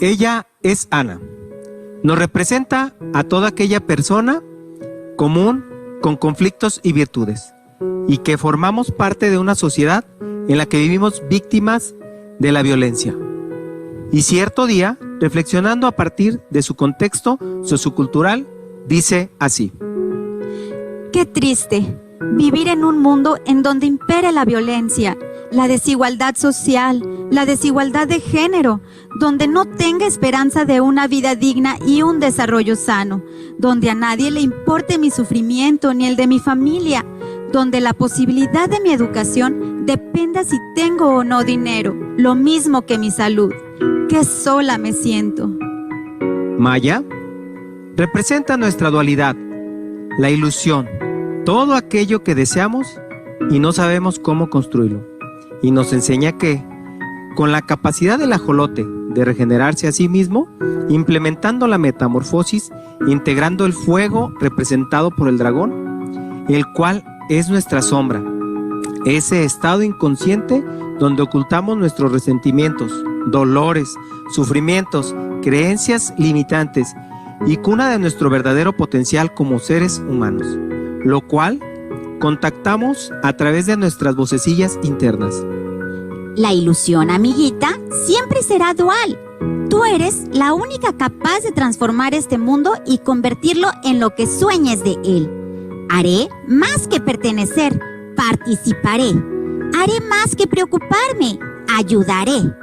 Ella es Ana. Nos representa a toda aquella persona común con conflictos y virtudes, y que formamos parte de una sociedad en la que vivimos víctimas de la violencia. Y cierto día, reflexionando a partir de su contexto sociocultural, dice así: Qué triste vivir en un mundo en donde impere la violencia, la desigualdad social, la desigualdad de género, donde no tenga esperanza de una vida digna y un desarrollo sano, donde a nadie le importe mi sufrimiento ni el de mi familia, donde la posibilidad de mi educación dependa si tengo o no dinero, lo mismo que mi salud. Qué sola me siento. Maya representa nuestra dualidad, la ilusión, todo aquello que deseamos y no sabemos cómo construirlo. Y nos enseña que, con la capacidad del ajolote de regenerarse a sí mismo, implementando la metamorfosis, integrando el fuego representado por el dragón, el cual es nuestra sombra, ese estado inconsciente donde ocultamos nuestros resentimientos, dolores, sufrimientos, creencias limitantes y cuna de nuestro verdadero potencial como seres humanos, lo cual contactamos a través de nuestras vocecillas internas. La ilusión, amiguita, siempre será dual. Tú eres la única capaz de transformar este mundo y convertirlo en lo que sueñes de él. Haré más que pertenecer, participaré. Haré más que preocuparme, ayudaré.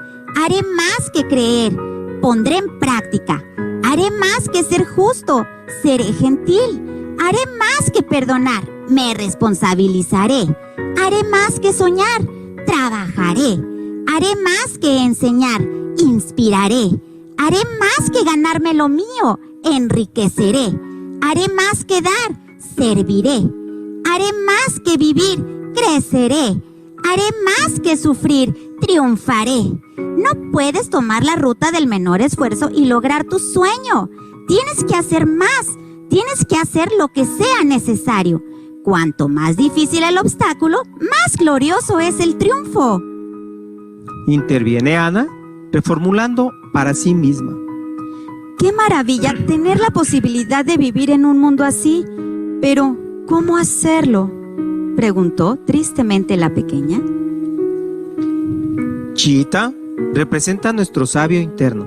Haré más que creer, pondré en práctica. Haré más que ser justo, seré gentil. Haré más que perdonar, me responsabilizaré. Haré más que soñar, trabajaré. Haré más que enseñar, inspiraré. Haré más que ganarme lo mío, enriqueceré. Haré más que dar, serviré. Haré más que vivir, creceré. Haré más que sufrir, triunfaré. No puedes tomar la ruta del menor esfuerzo y lograr tu sueño. Tienes que hacer más. Tienes que hacer lo que sea necesario. Cuanto más difícil el obstáculo, más glorioso es el triunfo. Interviene Ana, reformulando para sí misma. Qué maravilla tener la posibilidad de vivir en un mundo así. Pero, ¿cómo hacerlo?, preguntó tristemente la pequeña. Chita representa nuestro sabio interno,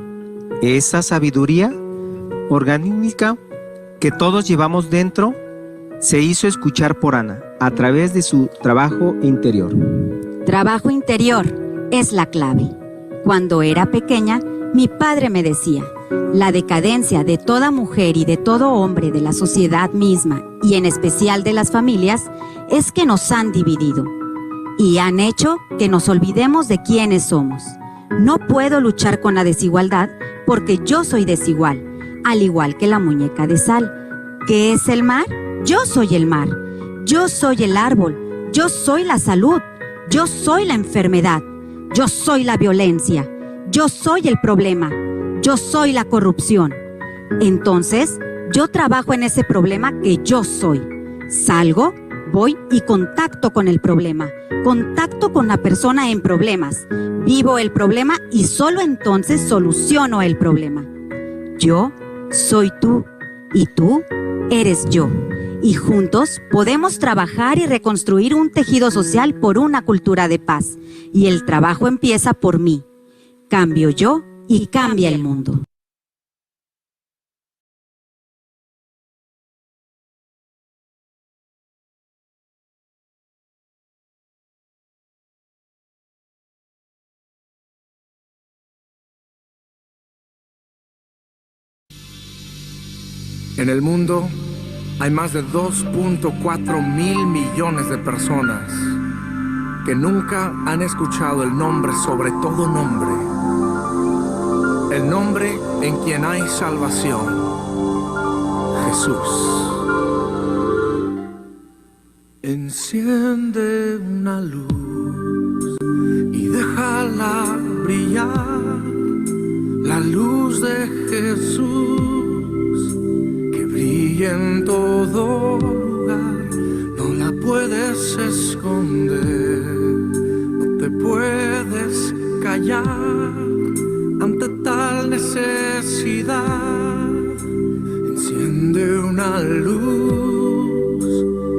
esa sabiduría orgánica que todos llevamos dentro. Se hizo escuchar por Ana a través de su trabajo interior. Trabajo interior es la clave. Cuando era pequeña, mi padre me decía: la decadencia de toda mujer y de todo hombre de la sociedad misma, y en especial de las familias, es que nos han dividido y han hecho que nos olvidemos de quiénes somos. No puedo luchar con la desigualdad porque yo soy desigual, al igual que la muñeca de sal. ¿Qué es el mar? Yo soy el mar. Yo soy el árbol. Yo soy la salud. Yo soy la enfermedad. Yo soy la violencia. Yo soy el problema. Yo soy la corrupción. Entonces, yo trabajo en ese problema que yo soy. Salgo, voy y contacto con el problema. Contacto con la persona en problemas. Vivo el problema y solo entonces soluciono el problema. Yo soy tú y tú eres yo. Y juntos podemos trabajar y reconstruir un tejido social por una cultura de paz. Y el trabajo empieza por mí. Cambio yo y cambia el mundo. En el mundo hay más de 2.4 mil millones de personas que nunca han escuchado el nombre sobre todo nombre, el nombre en quien hay salvación: Jesús. Enciende una luz y déjala brillar, la luz de Jesús que brilla en todo lugar. esconder, no te puedes callar ante tal necesidad. Enciende una luz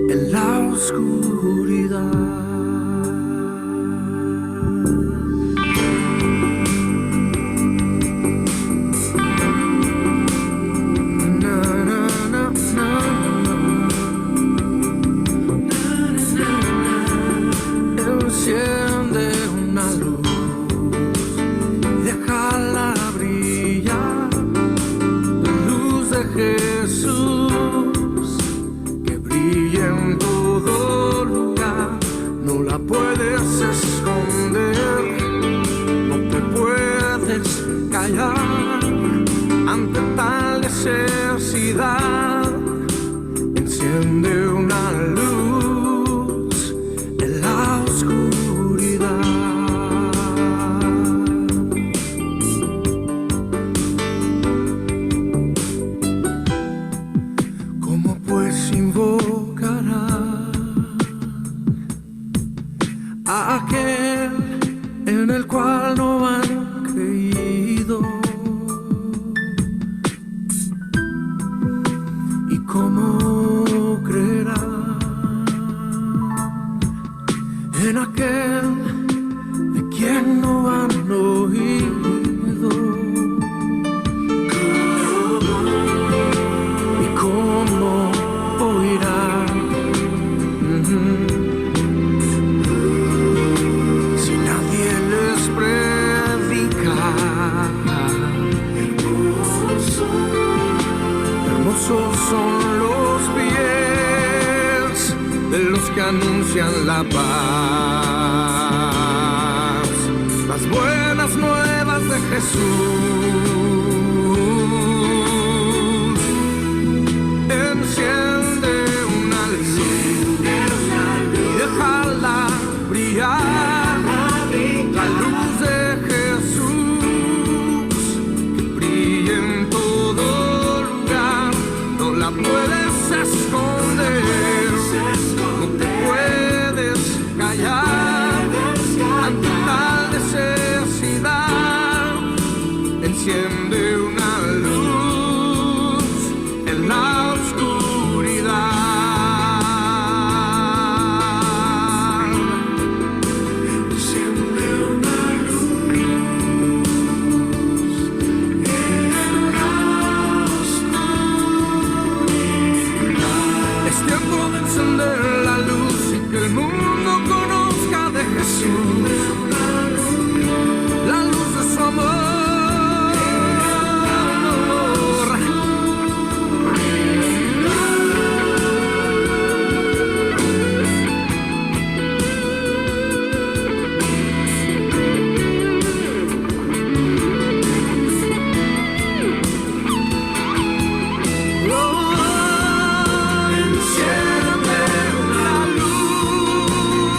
en la oscuridad. Enciende una luz y déjala brillar, la luz de Jesús que brilla en todo lugar. No la puedes esconder, no te puedes callar ante tal necesidad. Enciende una luz en la oscuridad. ¿Cómo pues invocará a aquel en el cual no han creído? ¿Y cómo creerán en aquel de quien no han oído? ¿Y cómo oirán si nadie les predica? Hermosos son los pies de los que anuncian la paz, las buenas nuevas de Jesús. Enciende una luz y déjala brillar, la luz de Jesús que brilla en todo lugar. No la puedes esconder, no te puedes callar ante tal necesidad. Enciende una luz en la oscuridad. Enciende una luz en la oscuridad. Es tiempo de encender la luz y que el mundo conozca de Jesús, la luz de su amor. Enciende una luz,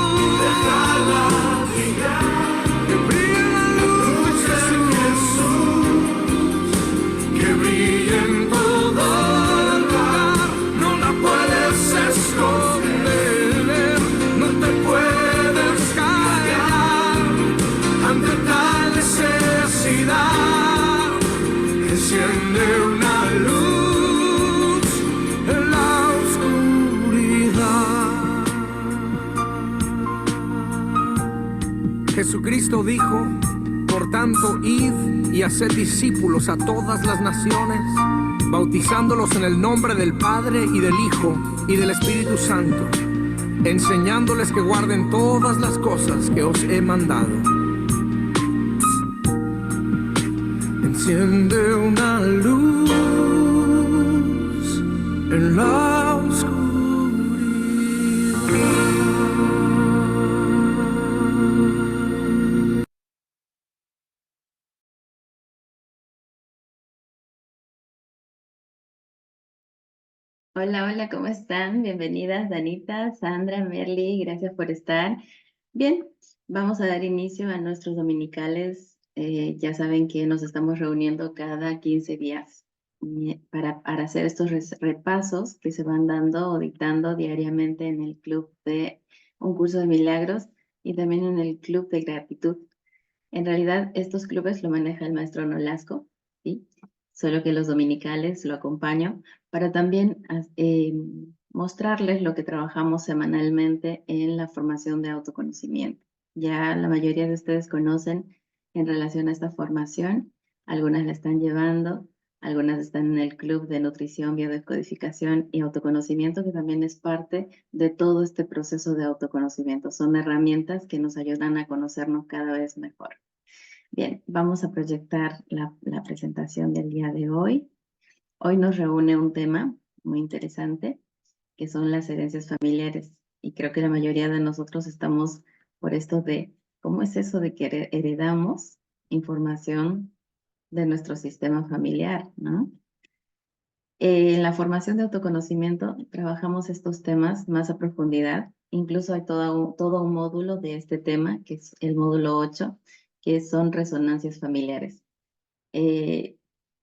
déjala brillar, que brille la luz de Jesús, que brille en todo lugar. No la puedes esconder, no te puedes callar ante tal necesidad. Enciende una luz en la oscuridad. Jesucristo dijo: por tanto, id y haced discípulos a todas las naciones, bautizándolos en el nombre del Padre y del Hijo y del Espíritu Santo, enseñándoles que guarden todas las cosas que os he mandado. Enciende una luz en la oscuridad. Hola, hola, ¿cómo están? Bienvenidas, Danita, Sandra, Merly, gracias por estar. Bien, vamos a dar inicio a nuestros dominicales. Ya saben que nos estamos reuniendo cada 15 días para hacer estos repasos que se van dando o dictando diariamente en el club de un curso de milagros y también en el club de gratitud. En realidad, estos clubes lo maneja el maestro Nolasco, ¿sí? Solo que los dominicales lo acompaño para también mostrarles lo que trabajamos semanalmente en la formación de autoconocimiento. Ya la mayoría de ustedes conocen en relación a esta formación, algunas la están llevando, algunas están en el club de nutrición, biodescodificación y autoconocimiento, que también es parte de todo este proceso de autoconocimiento. Son herramientas que nos ayudan a conocernos cada vez mejor. Bien, vamos a proyectar la presentación del día de hoy. Hoy nos reúne un tema muy interesante, que son las herencias familiares. Y creo que la mayoría de nosotros estamos por esto de cómo es eso de que heredamos información de nuestro sistema familiar, ¿no? En la formación de autoconocimiento trabajamos estos temas más a profundidad. Incluso hay todo un módulo de este tema, que es el módulo 8, que son resonancias familiares. Eh,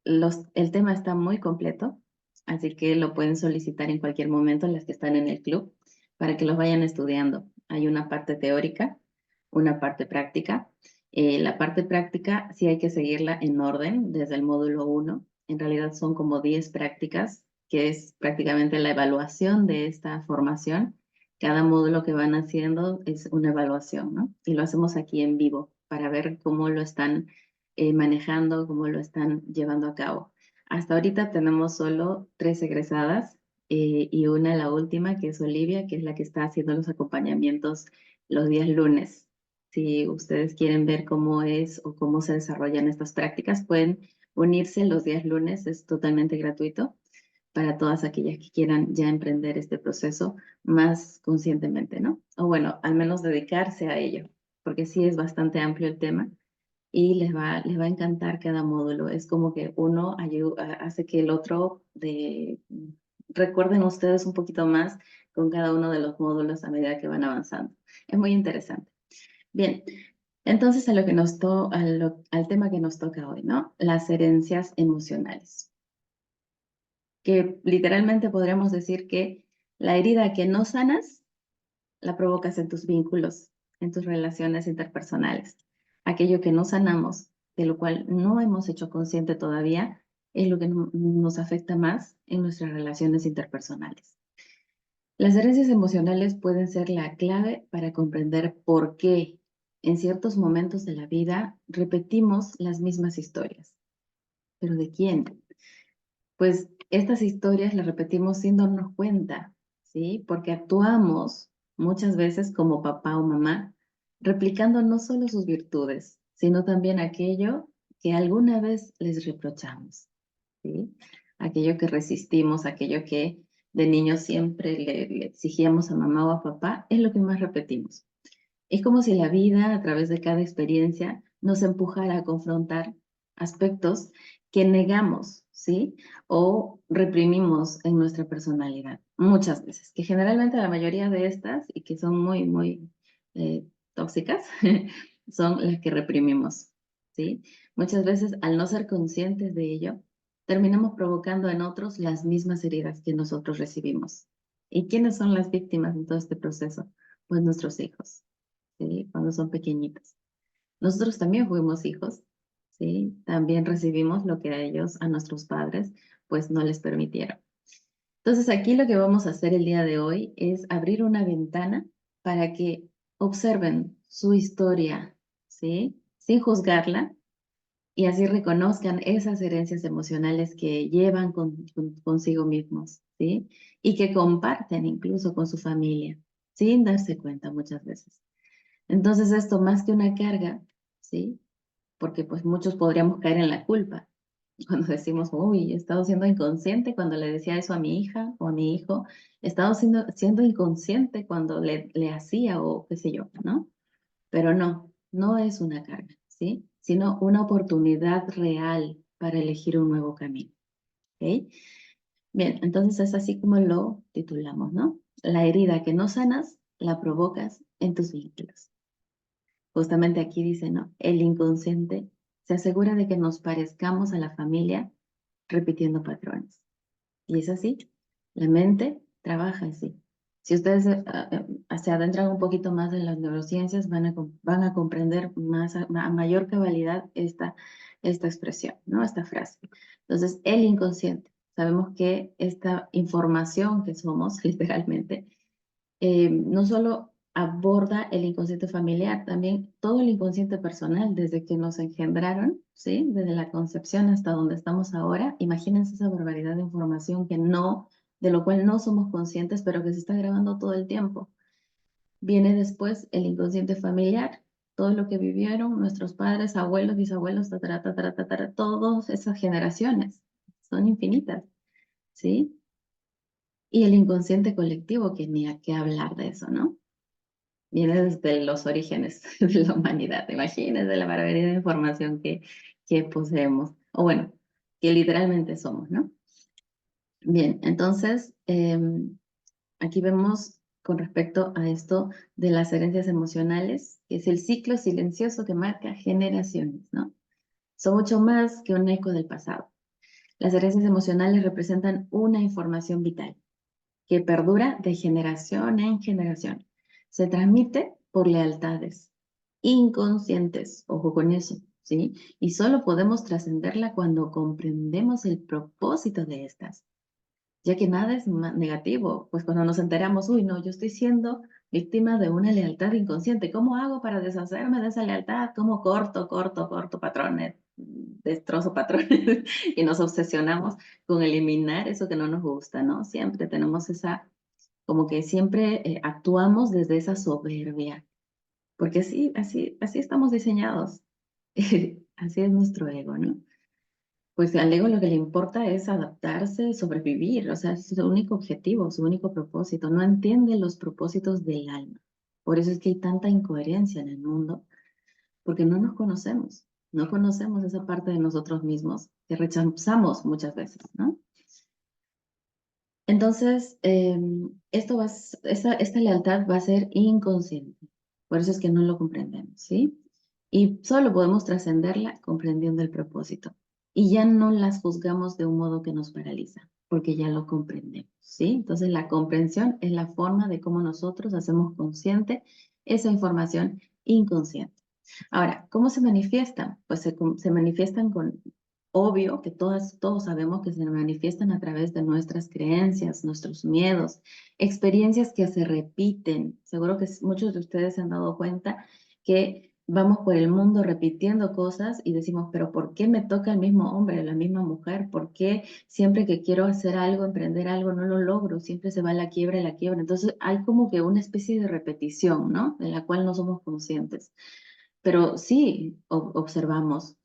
el tema está muy completo, así que lo pueden solicitar en cualquier momento las que están en el club para que los vayan estudiando. Hay una parte teórica, una parte práctica. La parte práctica sí hay que seguirla en orden desde el módulo 1. En realidad son como 10 prácticas, que es prácticamente la evaluación de esta formación. Cada módulo que van haciendo es una evaluación, ¿no? Y lo hacemos aquí en vivo para ver cómo lo están manejando, cómo lo están llevando a cabo. Hasta ahorita tenemos solo 3 egresadas y una, la última, que es Olivia, que es la que está haciendo los acompañamientos los días lunes. Si ustedes quieren ver cómo es o cómo se desarrollan estas prácticas, pueden unirse los días lunes, es totalmente gratuito para todas aquellas que quieran ya emprender este proceso más conscientemente, ¿no? O bueno, al menos dedicarse a ello, porque sí es bastante amplio el tema y les va a encantar cada módulo. Es como que uno hace que el otro recuerden ustedes un poquito más con cada uno de los módulos a medida que van avanzando. Es muy interesante. Bien, entonces a lo que al tema que nos toca hoy, ¿no? Las herencias emocionales. Que literalmente podríamos decir que la herida que no sanas la provocas en tus vínculos, en tus relaciones interpersonales. Aquello que no sanamos, de lo cual no hemos hecho consciente todavía, es lo que nos afecta más en nuestras relaciones interpersonales. Las herencias emocionales pueden ser la clave para comprender por qué en ciertos momentos de la vida repetimos las mismas historias. ¿Pero de quién? Pues estas historias las repetimos sin darnos cuenta, ¿sí? Porque actuamos muchas veces como papá o mamá, replicando no solo sus virtudes, sino también aquello que alguna vez les reprochamos, ¿sí? Aquello que resistimos, aquello que de niños siempre le exigíamos a mamá o a papá, es lo que más repetimos. Es como si la vida, a través de cada experiencia, nos empujara a confrontar aspectos que negamos, ¿sí? O reprimimos en nuestra personalidad, muchas veces, que generalmente la mayoría de estas, y que son muy, muy tóxicas, son las que reprimimos, ¿sí? Muchas veces, al no ser conscientes de ello, terminamos provocando en otros las mismas heridas que nosotros recibimos. ¿Y quiénes son las víctimas en todo este proceso? Pues nuestros hijos. ¿Sí? Cuando son pequeñitos. Nosotros también fuimos hijos, ¿sí? También recibimos lo que a ellos, a nuestros padres, pues no les permitieron. Entonces aquí lo que vamos a hacer el día de hoy es abrir una ventana para que observen su historia, ¿sí? Sin juzgarla y así reconozcan esas herencias emocionales que llevan consigo mismos, ¿sí? Y que comparten incluso con su familia, sin darse cuenta muchas veces. Entonces esto más que una carga, ¿sí? Porque pues muchos podríamos caer en la culpa cuando decimos, uy, he estado siendo inconsciente cuando le decía eso a mi hija o a mi hijo, he estado siendo inconsciente cuando le hacía o qué sé yo, ¿no? Pero no, no es una carga, ¿sí? Sino una oportunidad real para elegir un nuevo camino, ¿ok? Bien, entonces es así como lo titulamos, ¿no? La herida que no sanas, la provocas en tus vínculos. Justamente aquí dice, ¿no? El inconsciente se asegura de que nos parezcamos a la familia repitiendo patrones. Y es así, la mente trabaja así. Si ustedes se adentran un poquito más en las neurociencias, van a comprender más a mayor cabalidad esta expresión, ¿no? Esta frase. Entonces, el inconsciente. Sabemos que esta información que somos, literalmente, no solo aborda el inconsciente familiar, también todo el inconsciente personal, desde que nos engendraron, ¿sí? Desde la concepción hasta donde estamos ahora. Imagínense esa barbaridad de información de lo cual no somos conscientes, pero que se está grabando todo el tiempo. Viene después el inconsciente familiar, todo lo que vivieron nuestros padres, abuelos, bisabuelos, tatara, tatara, tatara, todas esas generaciones. Son infinitas, ¿sí? Y el inconsciente colectivo, que ni a qué hablar de eso, ¿no? Viene desde los orígenes de la humanidad. Imagínense la barbaridad de información que poseemos, o bueno, que literalmente somos, ¿no? Bien, entonces, aquí vemos con respecto a esto de las herencias emocionales, que es el ciclo silencioso que marca generaciones, ¿no? Son mucho más que un eco del pasado. Las herencias emocionales representan una información vital que perdura de generación en generación. Se transmite por lealtades inconscientes, ojo con eso, ¿sí? Y solo podemos trascenderla cuando comprendemos el propósito de estas, ya que nada es negativo, pues cuando nos enteramos, uy, no, yo estoy siendo víctima de una lealtad inconsciente, ¿cómo hago para deshacerme de esa lealtad? ¿Cómo corto patrones, destrozo patrones y nos obsesionamos con eliminar eso que no nos gusta, ¿no? Siempre tenemos esa, como que siempre actuamos desde esa soberbia, porque así estamos diseñados, así es nuestro ego, ¿no? Pues al ego lo que le importa es adaptarse, sobrevivir, o sea, es su único objetivo, su único propósito. No entiende los propósitos del alma. Por eso es que hay tanta incoherencia en el mundo, porque no nos conocemos, no conocemos esa parte de nosotros mismos que rechazamos muchas veces, ¿no? Entonces, esta lealtad va a ser inconsciente. Por eso es que no lo comprendemos, ¿sí? Y solo podemos trascenderla comprendiendo el propósito. Y ya no las juzgamos de un modo que nos paraliza, porque ya lo comprendemos, ¿sí? Entonces, la comprensión es la forma de cómo nosotros hacemos consciente esa información inconsciente. Ahora, ¿cómo se manifiestan? Pues se manifiestan con, obvio que todos sabemos que se manifiestan a través de nuestras creencias, nuestros miedos, experiencias que se repiten. Seguro que muchos de ustedes se han dado cuenta que vamos por el mundo repitiendo cosas y decimos, pero ¿por qué me toca el mismo hombre, la misma mujer? ¿Por qué siempre que quiero hacer algo, emprender algo, no lo logro? Siempre se va la quiebra y la quiebra. Entonces hay como que una especie de repetición, ¿no? De la cual no somos conscientes. Pero sí observamos,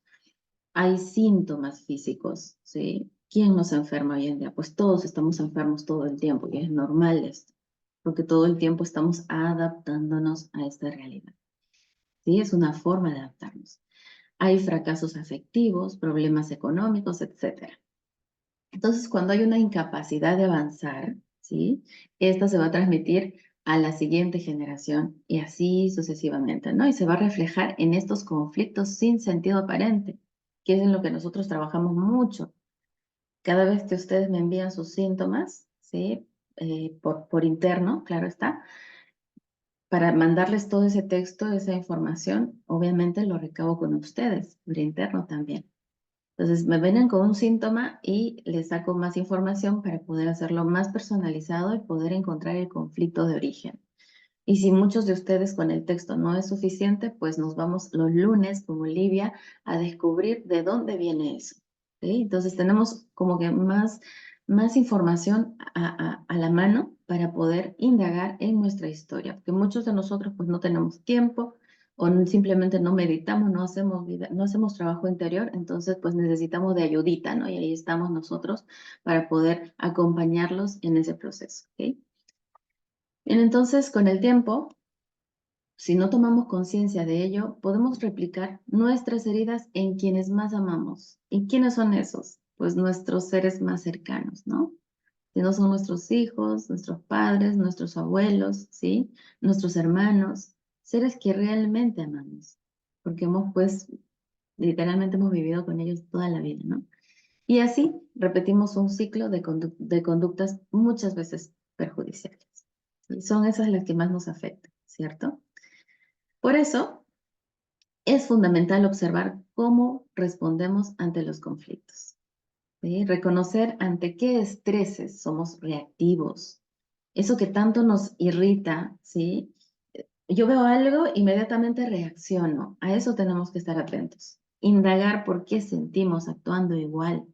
hay síntomas físicos, ¿sí? ¿Quién no se enferma hoy en día? Pues todos estamos enfermos todo el tiempo y es normal esto, porque todo el tiempo estamos adaptándonos a esta realidad, ¿sí? Es una forma de adaptarnos. Hay fracasos afectivos, problemas económicos, etcétera. Entonces, cuando hay una incapacidad de avanzar, ¿sí? Esta se va a transmitir a la siguiente generación y así sucesivamente, ¿no? Y se va a reflejar en estos conflictos sin sentido aparente, que es en lo que nosotros trabajamos mucho. Cada vez que ustedes me envían sus síntomas, ¿sí? Por interno, claro está, para mandarles todo ese texto, esa información, obviamente lo recabo con ustedes, por interno también. Entonces me vienen con un síntoma y les saco más información para poder hacerlo más personalizado y poder encontrar el conflicto de origen. Y si muchos de ustedes con el texto no es suficiente, pues nos vamos los lunes con Olivia a descubrir de dónde viene eso, ¿sí? Entonces tenemos como que más información a la mano para poder indagar en nuestra historia, porque muchos de nosotros pues no tenemos tiempo o simplemente no meditamos, no hacemos vida, no hacemos trabajo interior, entonces pues necesitamos de ayudita, ¿no? Y ahí estamos nosotros para poder acompañarlos en ese proceso, ¿ok? Bien, entonces con el tiempo, si no tomamos conciencia de ello, podemos replicar nuestras heridas en quienes más amamos. ¿Y quiénes son esos? Pues nuestros seres más cercanos, ¿no? Si no son nuestros hijos, nuestros padres, nuestros abuelos, ¿sí? Nuestros hermanos, seres que realmente amamos, porque pues, literalmente hemos vivido con ellos toda la vida, ¿no? Y así repetimos un ciclo de conductas muchas veces perjudiciales. Y son esas las que más nos afectan, ¿cierto? Por eso es fundamental observar cómo respondemos ante los conflictos, ¿sí? Reconocer ante qué estreses somos reactivos. Eso que tanto nos irrita, ¿sí? Yo veo algo, inmediatamente reacciono. A eso tenemos que estar atentos. Indagar por qué sentimos actuando igual.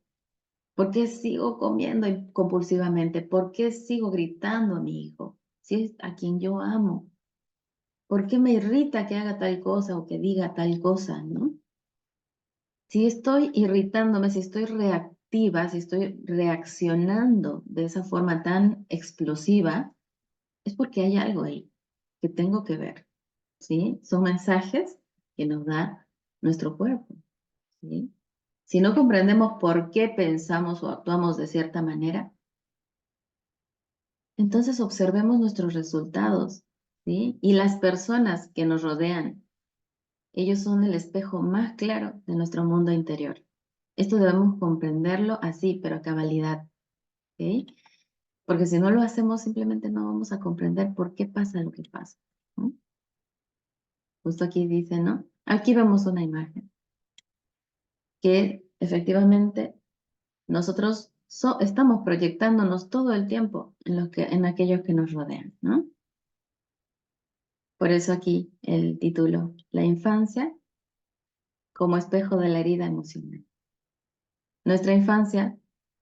¿Por qué sigo comiendo compulsivamente? ¿Por qué sigo gritando a mi hijo? Si es a quien yo amo. ¿Por qué me irrita que haga tal cosa o que diga tal cosa, ¿no? Si estoy irritándome, si estoy reactiva, si estoy reaccionando de esa forma tan explosiva, es porque hay algo ahí que tengo que ver, ¿sí? Son mensajes que nos da nuestro cuerpo, ¿sí? Si no comprendemos por qué pensamos o actuamos de cierta manera, entonces observemos nuestros resultados, ¿sí? Y las personas que nos rodean, ellos son el espejo más claro de nuestro mundo interior. Esto debemos comprenderlo así, pero a cabalidad, ¿ok? Porque si no lo hacemos, simplemente no vamos a comprender por qué pasa lo que pasa, ¿no? Justo aquí dice, ¿no? Aquí vemos una imagen que efectivamente nosotros estamos proyectándonos todo el tiempo en aquellos que nos rodean, ¿no? Por eso aquí el título, La infancia como espejo de la herida emocional. Nuestra infancia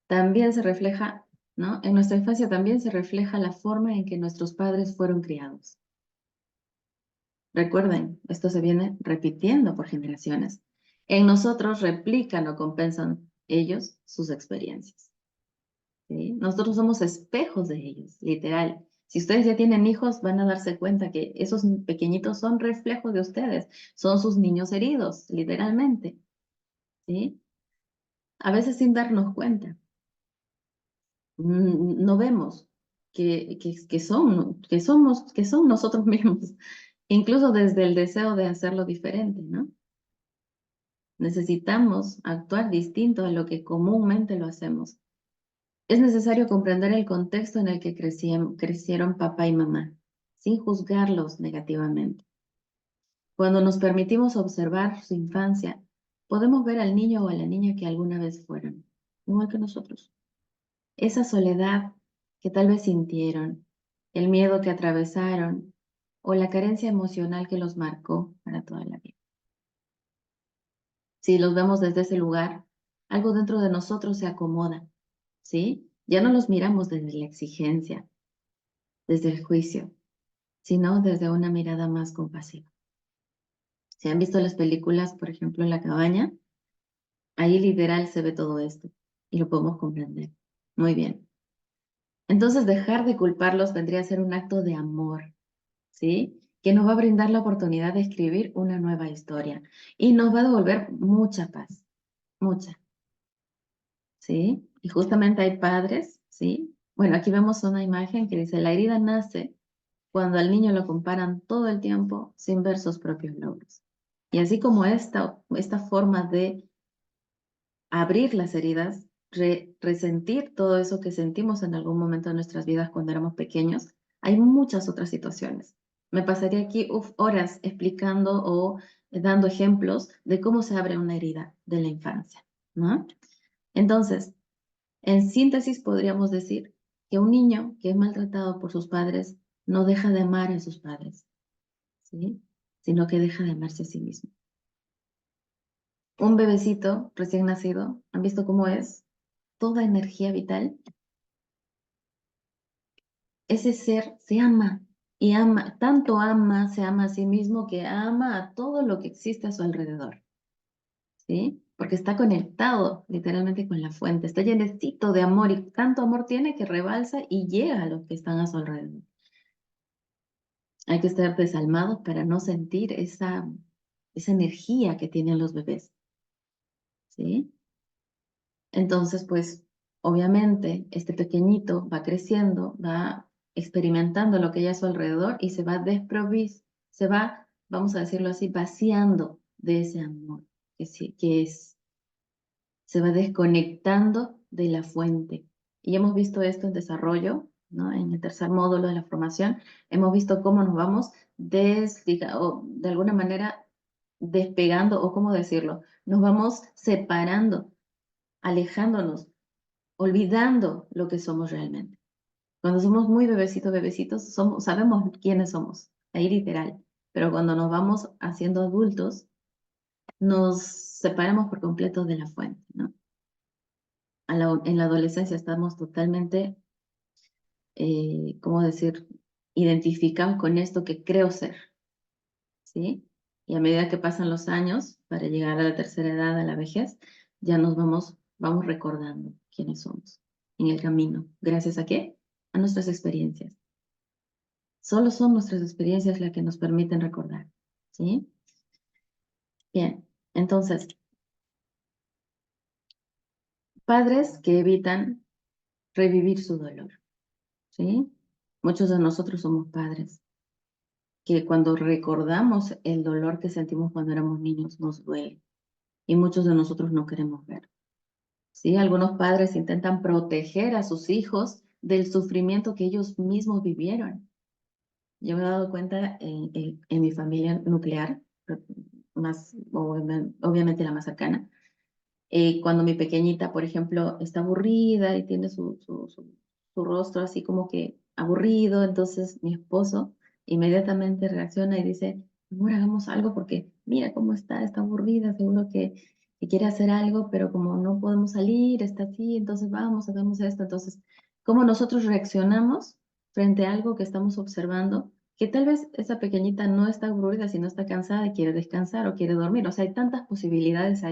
también se refleja, ¿no? En nuestra infancia también se refleja la forma en que nuestros padres fueron criados. Recuerden, esto se viene repitiendo por generaciones. En nosotros replican o compensan ellos sus experiencias, ¿sí? Nosotros somos espejos de ellos, literal. Si ustedes ya tienen hijos, van a darse cuenta que esos pequeñitos son reflejos de ustedes, son sus niños heridos, literalmente, ¿sí? A veces sin darnos cuenta. No vemos que son nosotros mismos, incluso desde el deseo de hacerlo diferente, ¿no? Necesitamos actuar distinto a lo que comúnmente lo hacemos. Es necesario comprender el contexto en el que crecieron papá y mamá, sin juzgarlos negativamente. Cuando nos permitimos observar su infancia, podemos ver al niño o a la niña que alguna vez fueron, igual que nosotros. Esa soledad que tal vez sintieron, el miedo que atravesaron o la carencia emocional que los marcó para toda la vida. Si los vemos desde ese lugar, algo dentro de nosotros se acomoda, ¿sí? Ya no los miramos desde la exigencia, desde el juicio, sino desde una mirada más compasiva. Si han visto las películas, por ejemplo, La cabaña, ahí literal se ve todo esto y lo podemos comprender. Muy bien. Entonces, dejar de culparlos vendría a ser un acto de amor, ¿sí? Que nos va a brindar la oportunidad de escribir una nueva historia y nos va a devolver mucha paz, mucha, ¿sí? Y justamente hay padres, ¿sí? Bueno, aquí vemos una imagen que dice, la herida nace cuando al niño lo comparan todo el tiempo sin ver sus propios logros. Y así como esta forma de abrir las heridas, resentir todo eso que sentimos en algún momento de nuestras vidas cuando éramos pequeños, hay muchas otras situaciones. Me pasaría aquí horas explicando o dando ejemplos de cómo se abre una herida de la infancia, ¿no? Entonces, en síntesis podríamos decir que un niño que es maltratado por sus padres no deja de amar a sus padres, ¿sí? Sino que deja de amarse a sí mismo. Un bebecito recién nacido, ¿han visto cómo es? Toda energía vital. Ese ser se ama y ama, tanto ama, se ama a sí mismo que ama a todo lo que existe a su alrededor, ¿sí? Porque está conectado literalmente con la fuente, está llenecito de amor y tanto amor tiene que rebalsa y llega a los que están a su alrededor. Hay que estar desalmados para no sentir esa energía que tienen los bebés, ¿sí? Entonces, pues, obviamente, este pequeñito va creciendo, va experimentando lo que hay a su alrededor y se va, vamos a decirlo así, vaciando de ese amor se va desconectando de la fuente. Y hemos visto esto en desarrollo, ¿no? En el tercer módulo de la formación hemos visto cómo nos vamos o de alguna manera despegando, o cómo decirlo, nos vamos separando, alejándonos, olvidando lo que somos realmente. Cuando somos muy bebecitos, sabemos quiénes somos, ahí literal, pero cuando nos vamos haciendo adultos, nos separamos por completo de la fuente, ¿no? En la adolescencia estamos totalmente, ¿cómo decir?, identificados con esto que creo ser, ¿sí? Y a medida que pasan los años, para llegar a la tercera edad, a la vejez, ya vamos recordando quiénes somos en el camino. ¿Gracias a qué? A nuestras experiencias. Solo son nuestras experiencias las que nos permiten recordar, ¿sí? Bien, entonces, padres que evitan revivir su dolor, ¿sí? Muchos de nosotros somos padres que cuando recordamos el dolor que sentimos cuando éramos niños nos duele y muchos de nosotros no queremos ver, ¿sí? Algunos padres intentan proteger a sus hijos del sufrimiento que ellos mismos vivieron. Yo me he dado cuenta en mi familia nuclear, obviamente la más cercana, cuando mi pequeñita, por ejemplo, está aburrida y tiene su rostro así como que aburrido, entonces mi esposo inmediatamente reacciona y dice, amor, hagamos algo porque mira cómo está aburrida, seguro que quiere hacer algo, pero como no podemos salir, está así, entonces vamos, hagamos esto. Entonces, ¿cómo nosotros reaccionamos frente a algo que estamos observando? Que tal vez esa pequeñita no está aburrida, sino está cansada y quiere descansar o quiere dormir. O sea, hay tantas posibilidades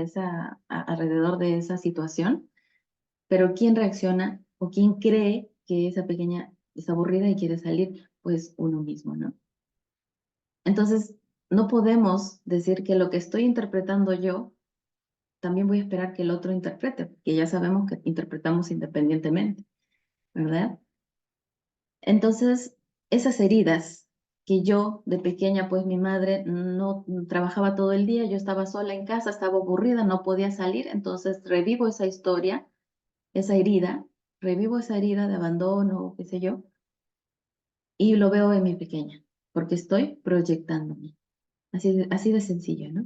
alrededor de esa situación, pero ¿quién reacciona o quién cree que esa pequeña está aburrida y quiere salir? Pues uno mismo, ¿no? Entonces, no podemos decir que lo que estoy interpretando yo, también voy a esperar que el otro interprete, porque ya sabemos que interpretamos independientemente, ¿verdad? Entonces, esas heridas que yo de pequeña, pues mi madre no trabajaba todo el día, yo estaba sola en casa, estaba aburrida, no podía salir, entonces revivo esa historia, esa herida, revivo esa herida de abandono, qué sé yo, y lo veo en mi pequeña, porque estoy proyectándome. Así de sencillo, ¿no?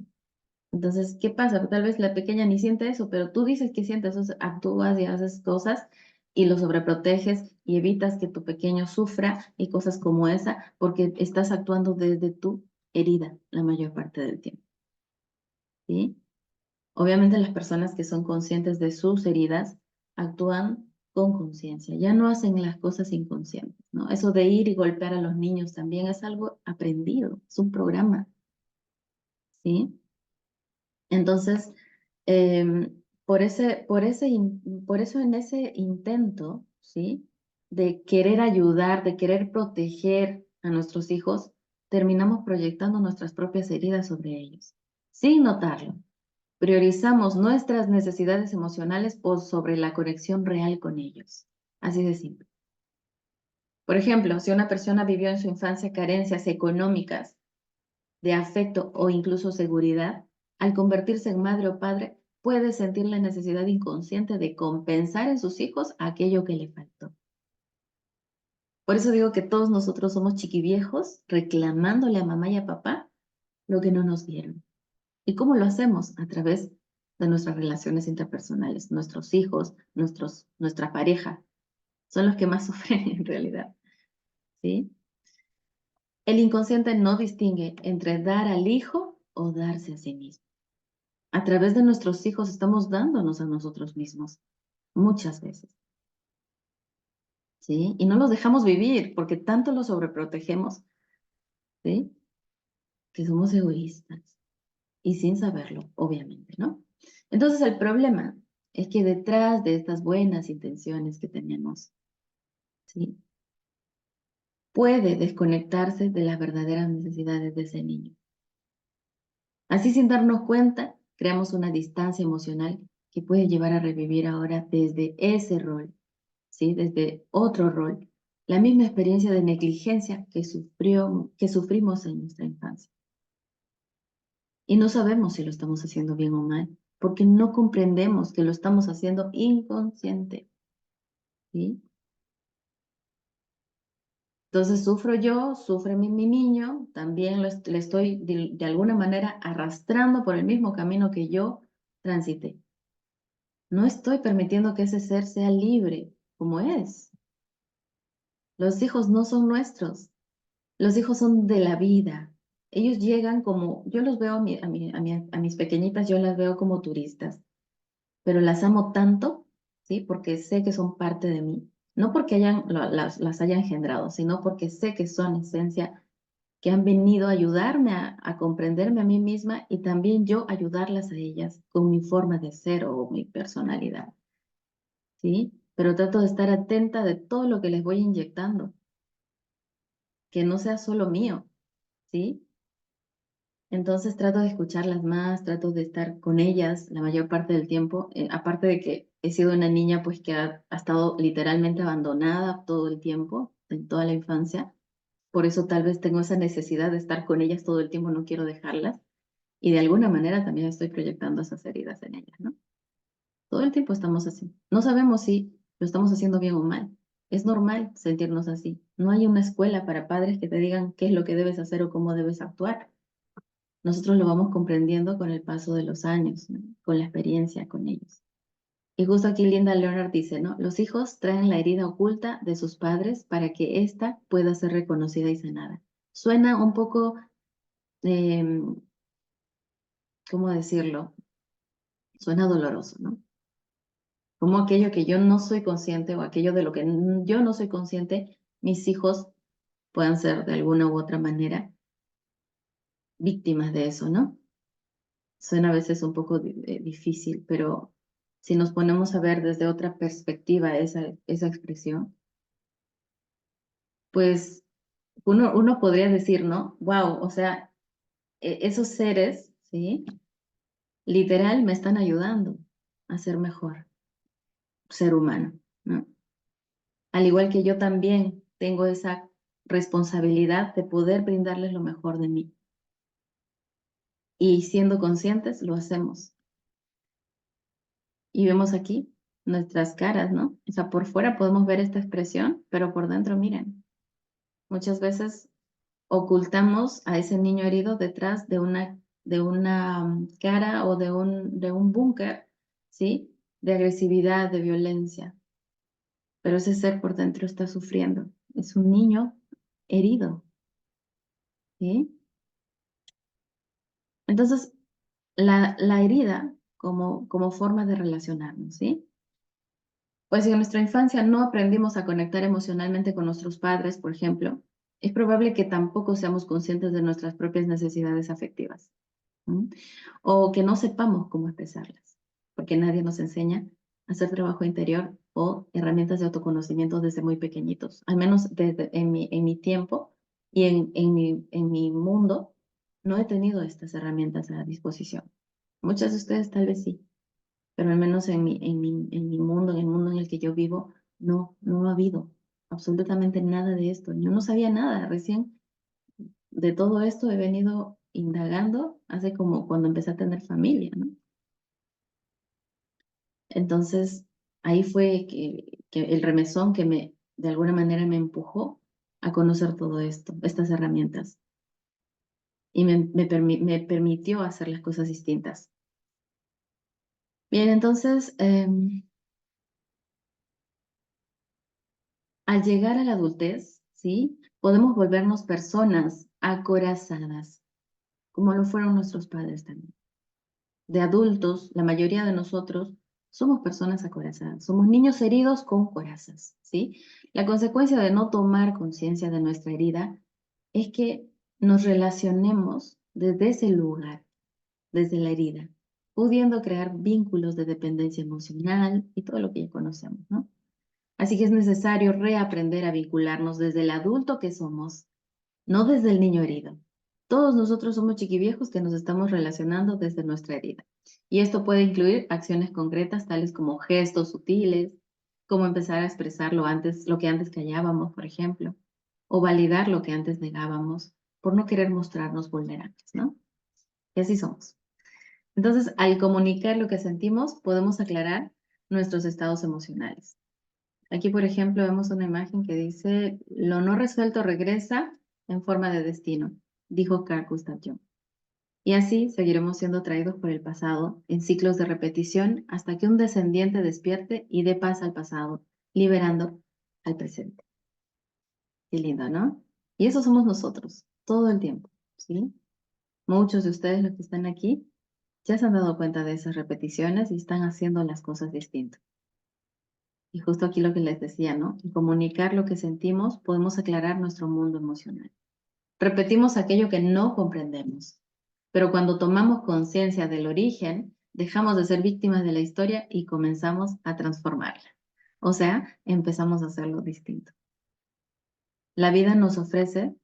Entonces, ¿qué pasa? Tal vez la pequeña ni siente eso, pero tú dices que sientes eso, actúas y haces cosas y lo sobreproteges y evitas que tu pequeño sufra y cosas como esa, porque estás actuando desde tu herida la mayor parte del tiempo, ¿sí? Obviamente las personas que son conscientes de sus heridas actúan con conciencia, ya no hacen las cosas inconscientes, ¿no? Eso de ir y golpear a los niños también es algo aprendido, es un programa, ¿sí? Entonces, por eso en ese intento, ¿sí?, de querer ayudar, de querer proteger a nuestros hijos, terminamos proyectando nuestras propias heridas sobre ellos, sin notarlo. Priorizamos nuestras necesidades emocionales por sobre la conexión real con ellos. Así de simple. Por ejemplo, si una persona vivió en su infancia carencias económicas, de afecto o incluso seguridad, al convertirse en madre o padre, puede sentir la necesidad inconsciente de compensar en sus hijos aquello que le faltó. Por eso digo que todos nosotros somos chiquiviejos reclamándole a mamá y a papá lo que no nos dieron. ¿Y cómo lo hacemos? A través de nuestras relaciones interpersonales. Nuestros hijos, nuestra pareja, son los que más sufren en realidad, ¿sí? El inconsciente no distingue entre dar al hijo o darse a sí mismo. A través de nuestros hijos estamos dándonos a nosotros mismos, muchas veces, ¿sí? Y no los dejamos vivir porque tanto los sobreprotegemos, ¿sí?, que somos egoístas y sin saberlo, obviamente, ¿no? Entonces el problema es que detrás de estas buenas intenciones que tenemos, ¿sí?, puede desconectarse de las verdaderas necesidades de ese niño. Así, sin darnos cuenta, creamos una distancia emocional que puede llevar a revivir ahora desde ese rol, ¿sí?, desde otro rol, la misma experiencia de negligencia que sufrimos en nuestra infancia. Y no sabemos si lo estamos haciendo bien o mal, porque no comprendemos que lo estamos haciendo inconsciente, ¿sí? Entonces sufro yo, sufre mi niño, también le estoy de alguna manera arrastrando por el mismo camino que yo transité. No estoy permitiendo que ese ser sea libre como es. Los hijos no son nuestros, los hijos son de la vida. Ellos llegan como, yo los veo a mis pequeñitas, yo las veo como turistas, pero las amo tanto, ¿sí? Porque sé que son parte de mí. No porque las haya engendrado, sino porque sé que son esencia, que han venido a ayudarme a comprenderme a mí misma y también yo ayudarlas a ellas con mi forma de ser o mi personalidad, ¿sí? Pero trato de estar atenta de todo lo que les voy inyectando, que no sea solo mío, ¿sí? Entonces trato de escucharlas más, trato de estar con ellas la mayor parte del tiempo, aparte de que he sido una niña pues que ha estado literalmente abandonada todo el tiempo, en toda la infancia, por eso tal vez tengo esa necesidad de estar con ellas todo el tiempo, no quiero dejarlas, y de alguna manera también estoy proyectando esas heridas en ellas, ¿no? Todo el tiempo estamos así. No sabemos si lo estamos haciendo bien o mal. Es normal sentirnos así. No hay una escuela para padres que te digan qué es lo que debes hacer o cómo debes actuar. Nosotros lo vamos comprendiendo con el paso de los años, ¿no? Con la experiencia con ellos. Y justo aquí Linda Leonard dice, ¿no? Los hijos traen la herida oculta de sus padres para que ésta pueda ser reconocida y sanada. Suena un poco, ¿cómo decirlo? Suena doloroso, ¿no? Como aquello que yo no soy consciente o aquello de lo que yo no soy consciente, mis hijos puedan ser de alguna u otra manera víctimas de eso, ¿no? Suena a veces un poco difícil, pero si nos ponemos a ver desde otra perspectiva esa expresión, pues uno podría decir, ¿no? Wow, o sea, esos seres, ¿sí? Literal me están ayudando a ser mejor ser humano, ¿no? Al igual que yo también tengo esa responsabilidad de poder brindarles lo mejor de mí. Y siendo conscientes, lo hacemos. Y vemos aquí nuestras caras, ¿no? O sea, por fuera podemos ver esta expresión, pero por dentro, miren, muchas veces ocultamos a ese niño herido detrás de una cara o de un búnker, ¿sí? De agresividad, de violencia. Pero ese ser por dentro está sufriendo. Es un niño herido, ¿sí? Entonces, la herida como forma de relacionarnos, ¿sí? Pues si en nuestra infancia no aprendimos a conectar emocionalmente con nuestros padres, por ejemplo, es probable que tampoco seamos conscientes de nuestras propias necesidades afectivas, ¿m? O que no sepamos cómo expresarlas, porque nadie nos enseña a hacer trabajo interior o herramientas de autoconocimiento desde muy pequeñitos. Al menos en mi tiempo y en mi mundo, no he tenido estas herramientas a disposición. Muchas de ustedes tal vez sí, pero al menos en mi mundo, en el mundo en el que yo vivo, no ha habido absolutamente nada de esto. Yo no sabía nada, recién de todo esto he venido indagando hace como cuando empecé a tener familia, ¿no? Entonces, ahí fue que el remesón que de alguna manera me empujó a conocer todo esto, estas herramientas, y me permitió hacer las cosas distintas. Bien, entonces, al llegar a la adultez, ¿sí? Podemos volvernos personas acorazadas, como lo fueron nuestros padres también. De adultos, la mayoría de nosotros somos personas acorazadas, somos niños heridos con corazas, ¿sí? La consecuencia de no tomar conciencia de nuestra herida es que nos relacionemos desde ese lugar, desde la herida, pudiendo crear vínculos de dependencia emocional y todo lo que ya conocemos, ¿no? Así que es necesario reaprender a vincularnos desde el adulto que somos, no desde el niño herido. Todos nosotros somos chiquiviejos que nos estamos relacionando desde nuestra herida. Y esto puede incluir acciones concretas tales como gestos sutiles, como empezar a expresar lo que antes callábamos, por ejemplo, o validar lo que antes negábamos por no querer mostrarnos vulnerables, ¿no? Y así somos. Entonces, al comunicar lo que sentimos, podemos aclarar nuestros estados emocionales. Aquí, por ejemplo, vemos una imagen que dice, lo no resuelto regresa en forma de destino, dijo Carl Gustav Jung. Y así seguiremos siendo atraídos por el pasado en ciclos de repetición hasta que un descendiente despierte y dé paz al pasado, liberando al presente. Qué lindo, ¿no? Y eso somos nosotros, todo el tiempo, ¿sí? Muchos de ustedes, los que están aquí, ya se han dado cuenta de esas repeticiones y están haciendo las cosas distintas. Y justo aquí lo que les decía, ¿no? Al comunicar lo que sentimos, podemos aclarar nuestro mundo emocional. Repetimos aquello que no comprendemos, pero cuando tomamos conciencia del origen, dejamos de ser víctimas de la historia y comenzamos a transformarla. O sea, empezamos a hacerlo distinto. La vida nos ofrece,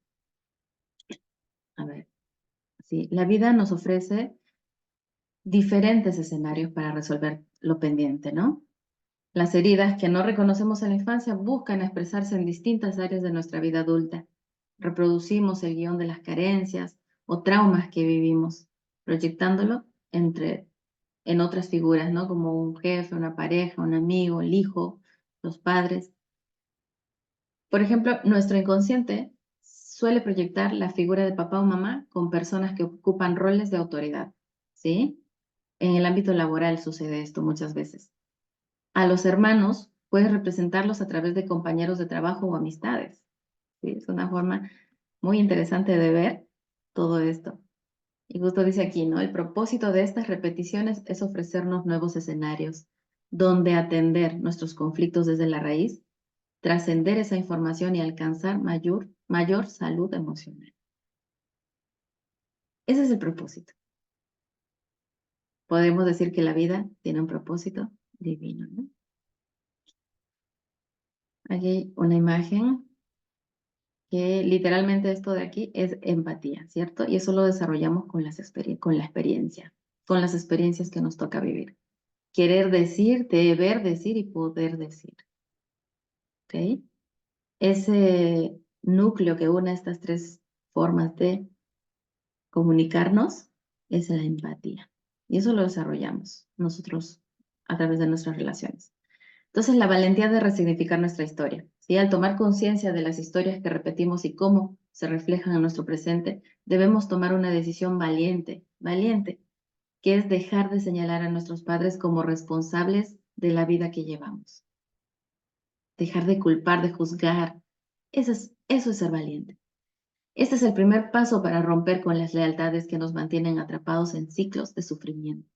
la vida nos ofrece diferentes escenarios para resolver lo pendiente, ¿no? Las heridas que no reconocemos en la infancia buscan expresarse en distintas áreas de nuestra vida adulta. Reproducimos el guión de las carencias o traumas que vivimos, proyectándolo en otras figuras, ¿no? Como un jefe, una pareja, un amigo, el hijo, los padres. Por ejemplo, nuestro inconsciente suele proyectar la figura de papá o mamá con personas que ocupan roles de autoridad, ¿sí? En el ámbito laboral sucede esto muchas veces. A los hermanos puedes representarlos a través de compañeros de trabajo o amistades, ¿sí? Es una forma muy interesante de ver todo esto. Y justo dice aquí, ¿no? El propósito de estas repeticiones es ofrecernos nuevos escenarios donde atender nuestros conflictos desde la raíz, trascender esa información y alcanzar mayor salud emocional. Ese es el propósito. Podemos decir que la vida tiene un propósito divino, ¿no? Aquí hay una imagen que literalmente esto de aquí es empatía, ¿cierto? Y eso lo desarrollamos con la experiencia, con las experiencias que nos toca vivir. Querer decir, deber decir y poder decir. ¿Ok? Ese núcleo que une estas tres formas de comunicarnos es la empatía. Y eso lo desarrollamos nosotros a través de nuestras relaciones. Entonces, la valentía de resignificar nuestra historia, ¿sí? Al tomar conciencia de las historias que repetimos y cómo se reflejan en nuestro presente, debemos tomar una decisión valiente, que es dejar de señalar a nuestros padres como responsables de la vida que llevamos. Dejar de culpar, de juzgar. Eso es ser valiente. Este es el primer paso para romper con las lealtades que nos mantienen atrapados en ciclos de sufrimiento.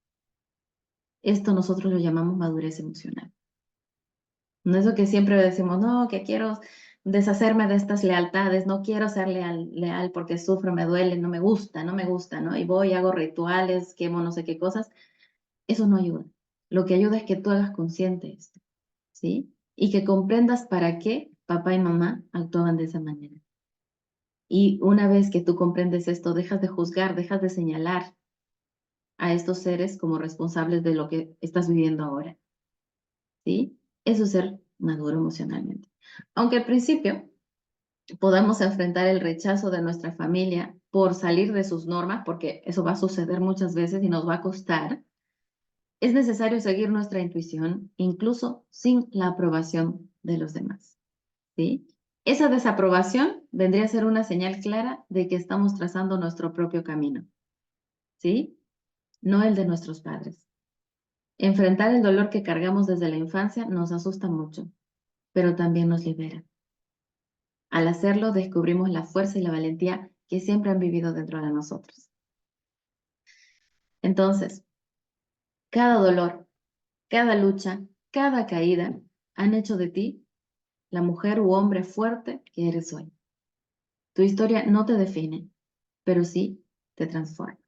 Esto nosotros lo llamamos madurez emocional. No es lo que siempre decimos, no, que quiero deshacerme de estas lealtades, no quiero ser leal porque sufro, me duele, no me gusta, ¿no? Y voy, hago rituales, quemo no sé qué cosas. Eso no ayuda. Lo que ayuda es que tú hagas consciente esto, ¿sí? Y que comprendas para qué papá y mamá actuaban de esa manera. Y una vez que tú comprendes esto, dejas de juzgar, dejas de señalar a estos seres como responsables de lo que estás viviendo ahora, ¿sí? Eso es ser maduro emocionalmente. Aunque al principio podamos enfrentar el rechazo de nuestra familia por salir de sus normas, porque eso va a suceder muchas veces y nos va a costar, es necesario seguir nuestra intuición, incluso sin la aprobación de los demás, ¿sí? Esa desaprobación vendría a ser una señal clara de que estamos trazando nuestro propio camino, ¿sí? No el de nuestros padres. Enfrentar el dolor que cargamos desde la infancia nos asusta mucho, pero también nos libera. Al hacerlo, descubrimos la fuerza y la valentía que siempre han vivido dentro de nosotros. Entonces, cada dolor, cada lucha, cada caída han hecho de ti la mujer u hombre fuerte que eres hoy. Tu historia no te define, pero sí te transforma.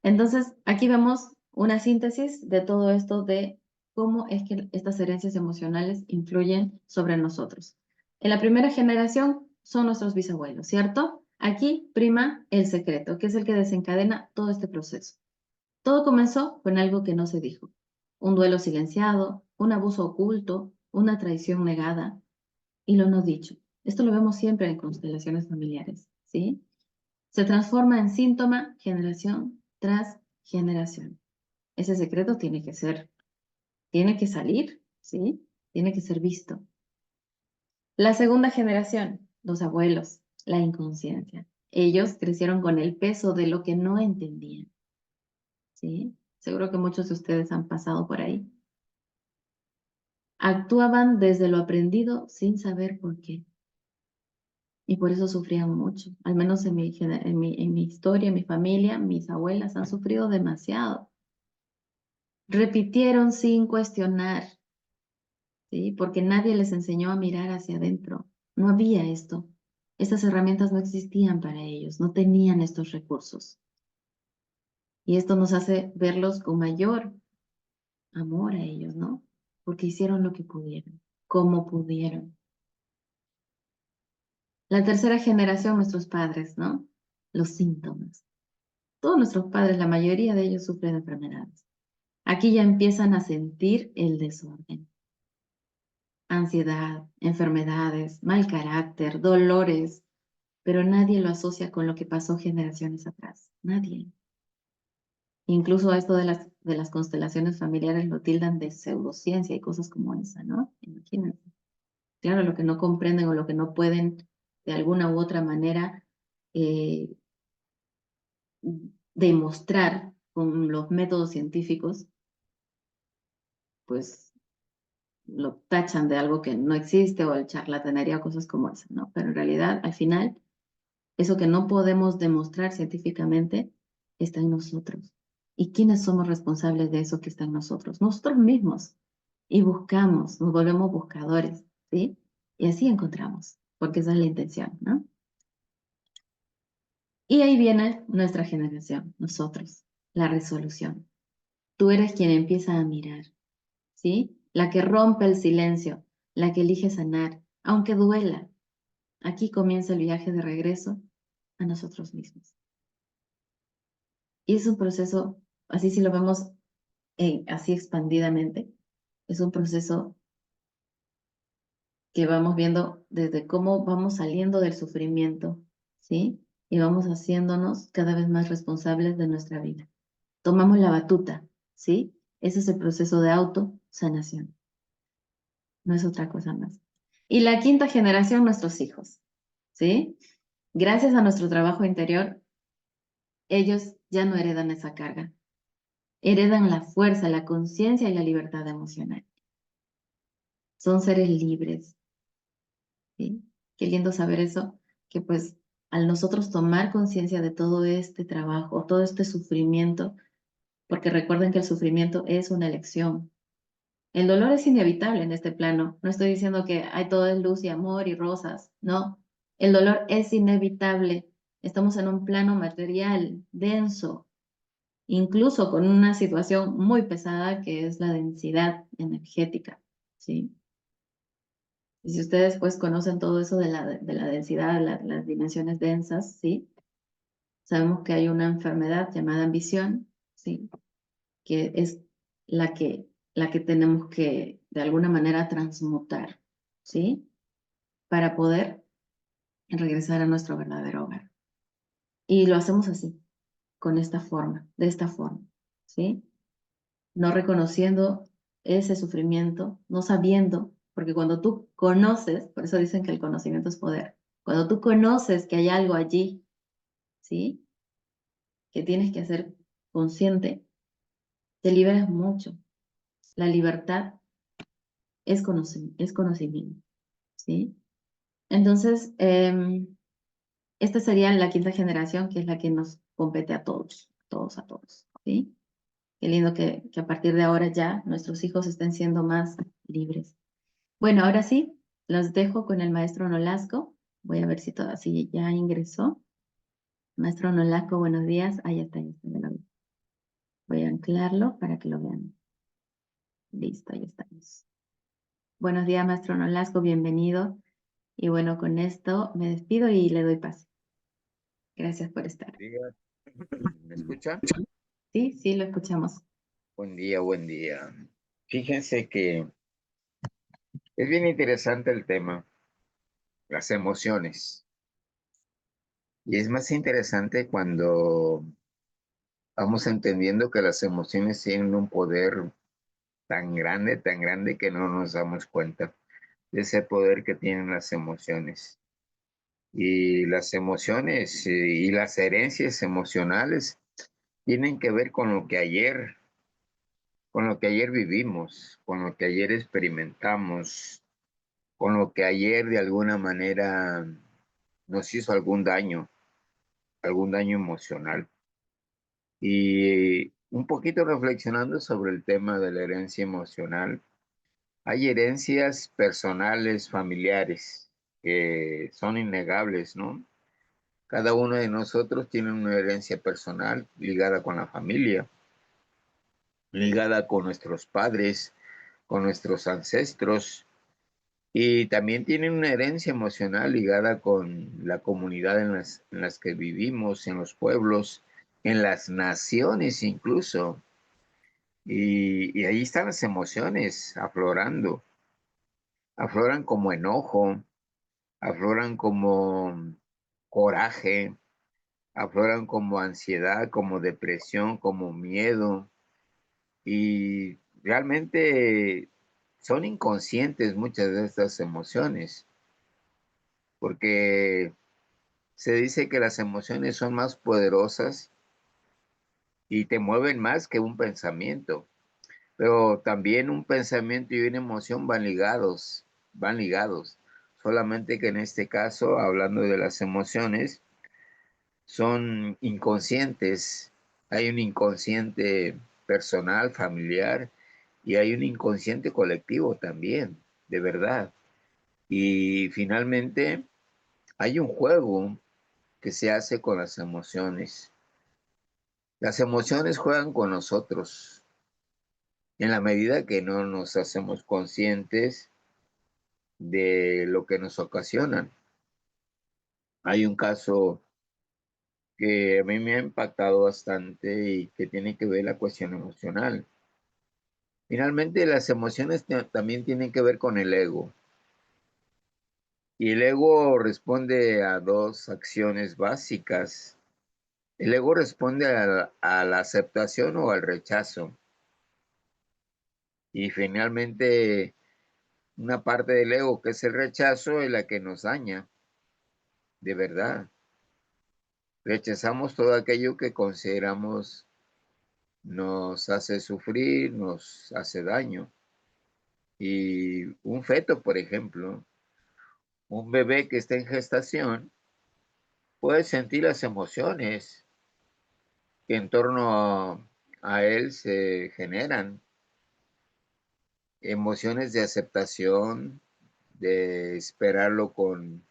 Entonces, aquí vemos una síntesis de todo esto de cómo es que estas herencias emocionales influyen sobre nosotros. En la primera generación son nuestros bisabuelos, ¿cierto? Aquí prima el secreto, que es el que desencadena todo este proceso. Todo comenzó con algo que no se dijo. Un duelo silenciado, un abuso oculto, una traición negada y lo no dicho. Esto lo vemos siempre en constelaciones familiares, ¿sí? Se transforma en síntoma generación tras generación. Ese secreto tiene que salir, ¿sí? tiene que ser visto. La segunda generación, los abuelos, la inconsciencia. Ellos crecieron con el peso de lo que no entendían. ¿Sí? Seguro que muchos de ustedes han pasado por ahí. Actuaban desde lo aprendido sin saber por qué. Y por eso sufrían mucho. Al menos en mi historia, en mi familia, mis abuelas han sufrido demasiado. Repitieron sin cuestionar, ¿sí? Porque nadie les enseñó a mirar hacia adentro. No había esto. Estas herramientas no existían para ellos, no tenían estos recursos. Y esto nos hace verlos con mayor amor a ellos, ¿no? Porque hicieron lo que pudieron, como pudieron. La tercera generación, nuestros padres, ¿no? Los síntomas. Todos nuestros padres, la mayoría de ellos sufren de enfermedades. Aquí ya empiezan a sentir el desorden. Ansiedad, enfermedades, mal carácter, dolores, pero nadie lo asocia con lo que pasó generaciones atrás. Nadie. Incluso esto de las constelaciones familiares lo tildan de pseudociencia y cosas como esa, ¿no? Imagínense. Claro, lo que no comprenden o lo que no pueden de alguna u otra manera eh, demostrar con los métodos científicos, pues lo tachan de algo que no existe o el charlatanería o cosas como esa, ¿no? Pero en realidad, al final, eso que no podemos demostrar científicamente está en nosotros. ¿Y quiénes somos responsables de eso que está en nosotros? Nosotros mismos. Y buscamos, nos volvemos buscadores, ¿sí? Y así encontramos, porque esa es la intención, ¿no? Y ahí viene nuestra generación, nosotros, la resolución. Tú eres quien empieza a mirar, ¿sí? La que rompe el silencio, la que elige sanar, aunque duela. Aquí comienza el viaje de regreso a nosotros mismos. Y es un proceso, así si lo vemos así expandidamente, es un proceso que vamos viendo desde cómo vamos saliendo del sufrimiento, ¿sí? Y vamos haciéndonos cada vez más responsables de nuestra vida. Tomamos la batuta, ¿sí? Ese es el proceso de autosanación. No es otra cosa más. Y la quinta generación, nuestros hijos, ¿sí? Gracias a nuestro trabajo interior, ellos ya no heredan esa carga. Heredan la fuerza, la conciencia y la libertad emocional. Son seres libres, ¿sí? Qué lindo saber eso, que pues al nosotros tomar conciencia de todo este trabajo, todo este sufrimiento, porque recuerden que el sufrimiento es una elección. El dolor es inevitable en este plano. No estoy diciendo que hay todo es luz y amor y rosas, no. El dolor es inevitable. Estamos en un plano material denso, incluso con una situación muy pesada que es la densidad energética, ¿sí? Y si ustedes pues conocen todo eso de la densidad, las dimensiones densas, ¿sí? Sabemos que hay una enfermedad llamada ambición, ¿sí? Que es la que tenemos que de alguna manera transmutar, ¿sí? Para poder regresar a nuestro verdadero hogar. Y lo hacemos así, con esta forma, de esta forma, ¿sí? No reconociendo ese sufrimiento, no sabiendo, porque cuando tú conoces, por eso dicen que el conocimiento es poder, cuando tú conoces que hay algo allí, ¿sí? Que tienes que hacer consciente, te liberas mucho. La libertad es conocimiento, ¿sí? Entonces, esta sería la quinta generación, que es la que nos compete a todos, a todos, ¿sí? Qué lindo que a partir de ahora ya nuestros hijos estén siendo más libres. Bueno, ahora sí, los dejo con el maestro Nolasco. Voy a ver si ya ingresó. Maestro Nolasco, buenos días. Ah, ya está, ya lo vi. Voy a anclarlo para que lo vean. Listo, ya estamos. Buenos días, maestro Nolasco, bienvenido. Y bueno, con esto me despido y le doy paso. Gracias por estar. Diga, ¿me escucha? Sí, sí, lo escuchamos. Buen día, buen día. Fíjense que es bien interesante el tema, las emociones. Y es más interesante cuando vamos entendiendo que las emociones tienen un poder tan grande que no nos damos cuenta de ese poder que tienen las emociones. Y las emociones y las herencias emocionales tienen que ver con lo que ayer vivimos, con lo que ayer experimentamos, con lo que ayer de alguna manera nos hizo algún daño emocional. Y un poquito reflexionando sobre el tema de la herencia emocional, hay herencias personales, familiares, que son innegables, ¿no? Cada uno de nosotros tiene una herencia personal ligada con la familia, ligada con nuestros padres, con nuestros ancestros, y también tienen una herencia emocional ligada con la comunidad en las que vivimos, en los pueblos, en las naciones incluso. Y ahí están las emociones aflorando. Afloran como enojo, afloran como coraje, afloran como ansiedad, como depresión, como miedo. Y realmente son inconscientes muchas de estas emociones, porque se dice que las emociones son más poderosas y te mueven más que un pensamiento, pero también un pensamiento y una emoción van ligados. Solamente que en este caso, hablando de las emociones, son inconscientes. Hay un inconsciente personal, familiar, y hay un inconsciente colectivo también, de verdad. Y finalmente hay un juego que se hace con las emociones. Las emociones juegan con nosotros en la medida que no nos hacemos conscientes de lo que nos ocasionan. Hay un caso que a mí me ha impactado bastante y que tiene que ver la cuestión emocional. Finalmente, las emociones también tienen que ver con el ego. Y el ego responde a dos acciones básicas. El ego responde a la aceptación o al rechazo. Y finalmente, una parte del ego que es el rechazo es la que nos daña, de verdad. Rechazamos todo aquello que consideramos nos hace sufrir, nos hace daño. Y un feto, por ejemplo, un bebé que está en gestación, puede sentir las emociones que en torno a él se generan, emociones de aceptación, de esperarlo con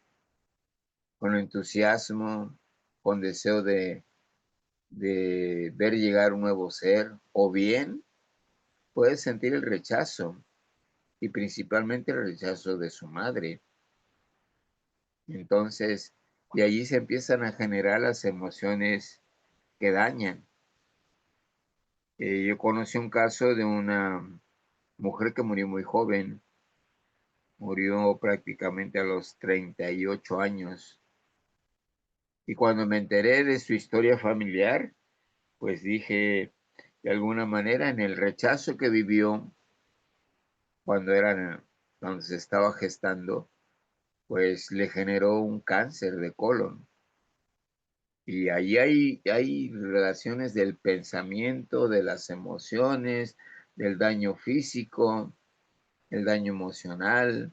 entusiasmo, con deseo de ver llegar un nuevo ser, o bien puede sentir el rechazo, y principalmente el rechazo de su madre. Entonces, de allí se empiezan a generar las emociones que dañan. Yo conocí un caso de una mujer que murió muy joven, murió prácticamente a los 38 años. Y cuando me enteré de su historia familiar, pues dije, de alguna manera, en el rechazo que vivió cuando cuando se estaba gestando, pues le generó un cáncer de colon. Y ahí hay relaciones del pensamiento, de las emociones, del daño físico, el daño emocional.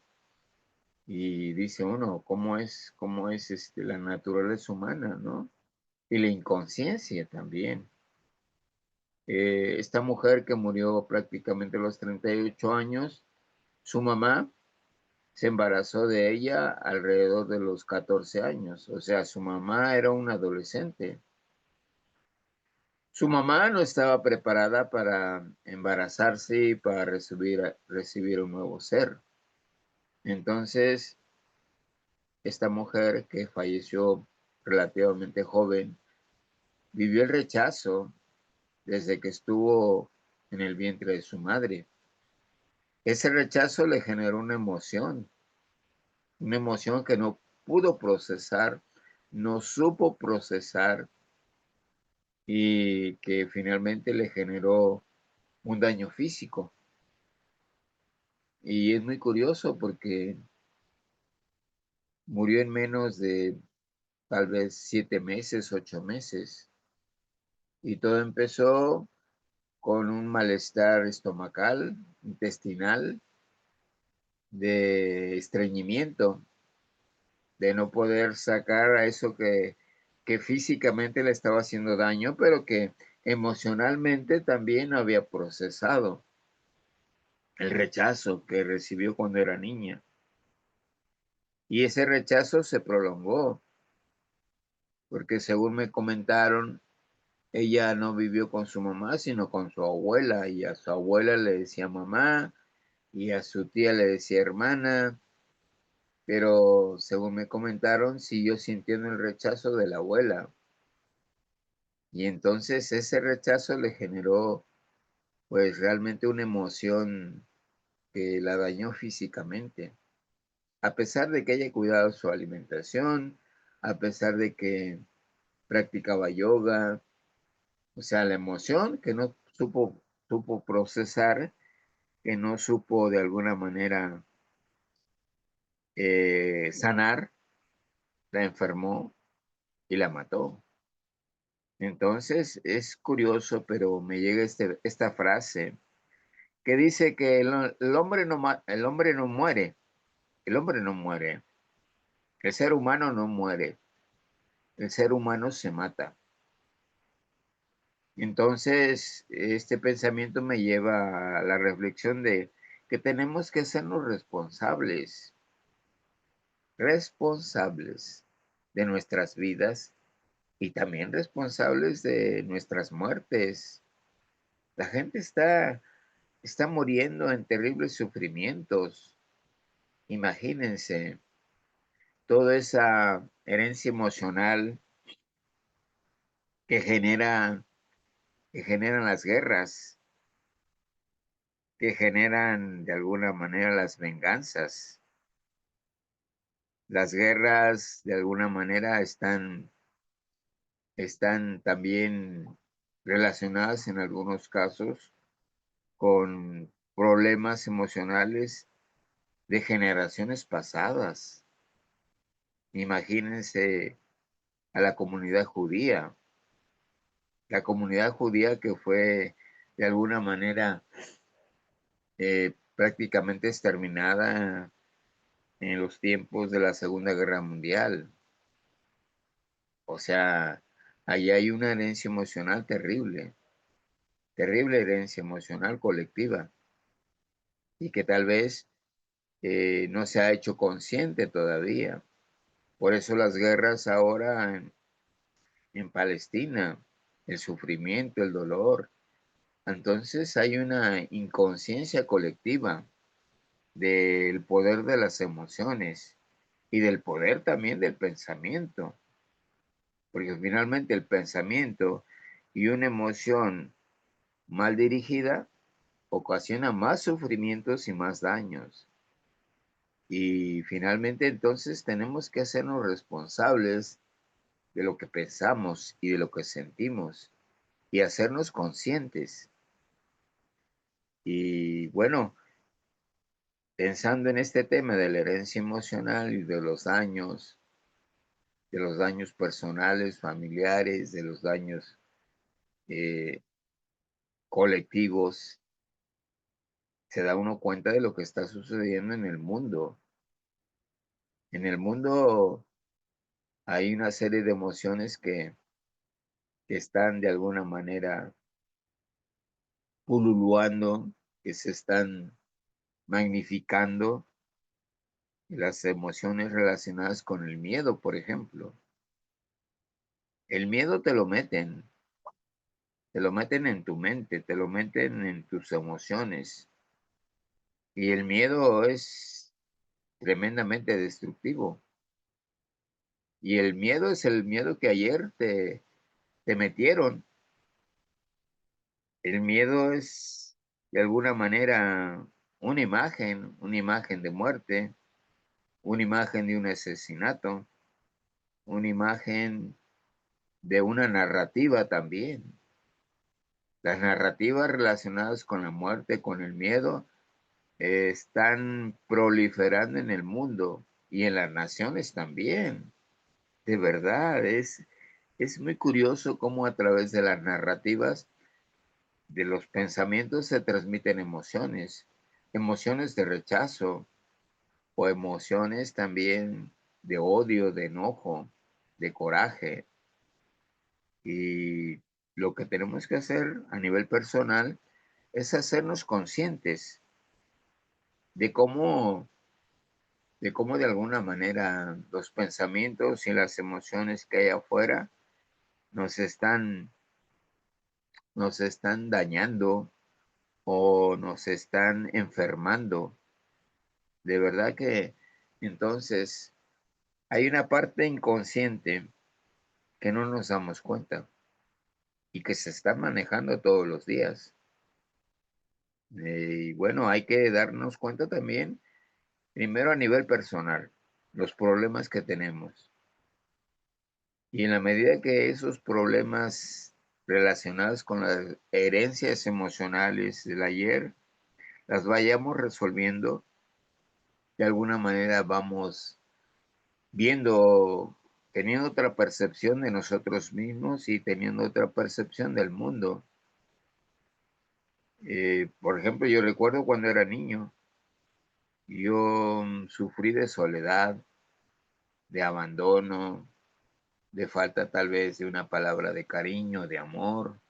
Y dice uno, cómo es la naturaleza humana, ¿no? Y la inconsciencia también. Esta mujer que murió prácticamente a los 38 años, su mamá se embarazó de ella alrededor de los 14 años. O sea, su mamá era una adolescente. Su mamá no estaba preparada para embarazarse y para recibir un nuevo ser. Entonces, esta mujer que falleció relativamente joven, vivió el rechazo desde que estuvo en el vientre de su madre. Ese rechazo le generó una emoción que no pudo procesar, no supo procesar y que finalmente le generó un daño físico. Y es muy curioso porque murió en menos de tal vez 7 meses, 8 meses. Y todo empezó con un malestar estomacal, intestinal, de estreñimiento, de no poder sacar a eso que físicamente le estaba haciendo daño, pero que emocionalmente también no había procesado el rechazo que recibió cuando era niña. Y ese rechazo se prolongó, porque según me comentaron, ella no vivió con su mamá, sino con su abuela, y a su abuela le decía mamá, y a su tía le decía hermana, pero según me comentaron, siguió sintiendo el rechazo de la abuela. Y entonces ese rechazo le generó pues realmente una emoción que la dañó físicamente. A pesar de que haya cuidado su alimentación, a pesar de que practicaba yoga, o sea, la emoción que no supo procesar, que no supo de alguna manera sanar, la enfermó y la mató. Entonces es curioso, pero me llega esta frase que dice que el hombre el hombre no muere, el hombre no muere, el ser humano no muere, el ser humano se mata. Entonces, este pensamiento me lleva a la reflexión de que tenemos que hacernos responsables de nuestras vidas y también responsables de nuestras muertes. La gente está muriendo en terribles sufrimientos. Imagínense toda esa herencia emocional que que generan las guerras, que generan de alguna manera las venganzas. Las guerras de alguna manera están también relacionadas en algunos casos con problemas emocionales de generaciones pasadas. Imagínense a la comunidad judía que fue de alguna manera prácticamente exterminada en los tiempos de la Segunda Guerra Mundial. O sea, ahí hay una herencia emocional terrible, terrible herencia emocional colectiva y que tal vez no se ha hecho consciente todavía. Por eso las guerras ahora en Palestina, el sufrimiento, el dolor. Entonces hay una inconsciencia colectiva del poder de las emociones y del poder también del pensamiento, porque finalmente el pensamiento y una emoción mal dirigida ocasiona más sufrimientos y más daños. Y finalmente entonces tenemos que hacernos responsables de lo que pensamos y de lo que sentimos y hacernos conscientes. Y bueno, pensando en este tema de la herencia emocional y de los daños personales, familiares, de los daños eh, colectivos, se da uno cuenta de lo que está sucediendo en el mundo. En el mundo hay una serie de emociones que están de alguna manera pululuando, que se están magnificando, las emociones relacionadas con el miedo, por ejemplo. El miedo te lo meten en tu mente, te lo meten en tus emociones. Y el miedo es tremendamente destructivo. Y el miedo es el miedo que ayer te metieron. El miedo es de alguna manera una imagen de muerte, una imagen de un asesinato, una imagen de una narrativa también. Las narrativas relacionadas con la muerte, con el miedo, están proliferando en el mundo y en las naciones también. De verdad, es muy curioso cómo a través de las narrativas, de los pensamientos se transmiten emociones, emociones de rechazo o emociones también de odio, de enojo, de coraje. Y lo que tenemos que hacer a nivel personal es hacernos conscientes de cómo de alguna manera los pensamientos y las emociones que hay afuera nos están, nos están dañando o nos están enfermando. De verdad que entonces hay una parte inconsciente que no nos damos cuenta y que se está manejando todos los días. Y bueno, hay que darnos cuenta también, primero a nivel personal, los problemas que tenemos. Y en la medida que esos problemas relacionados con las herencias emocionales del ayer las vayamos resolviendo, de alguna manera vamos viendo, teniendo otra percepción de nosotros mismos y teniendo otra percepción del mundo. Por ejemplo, yo recuerdo cuando era niño, yo sufrí de soledad, de abandono, de falta tal vez de una palabra de cariño, de amor.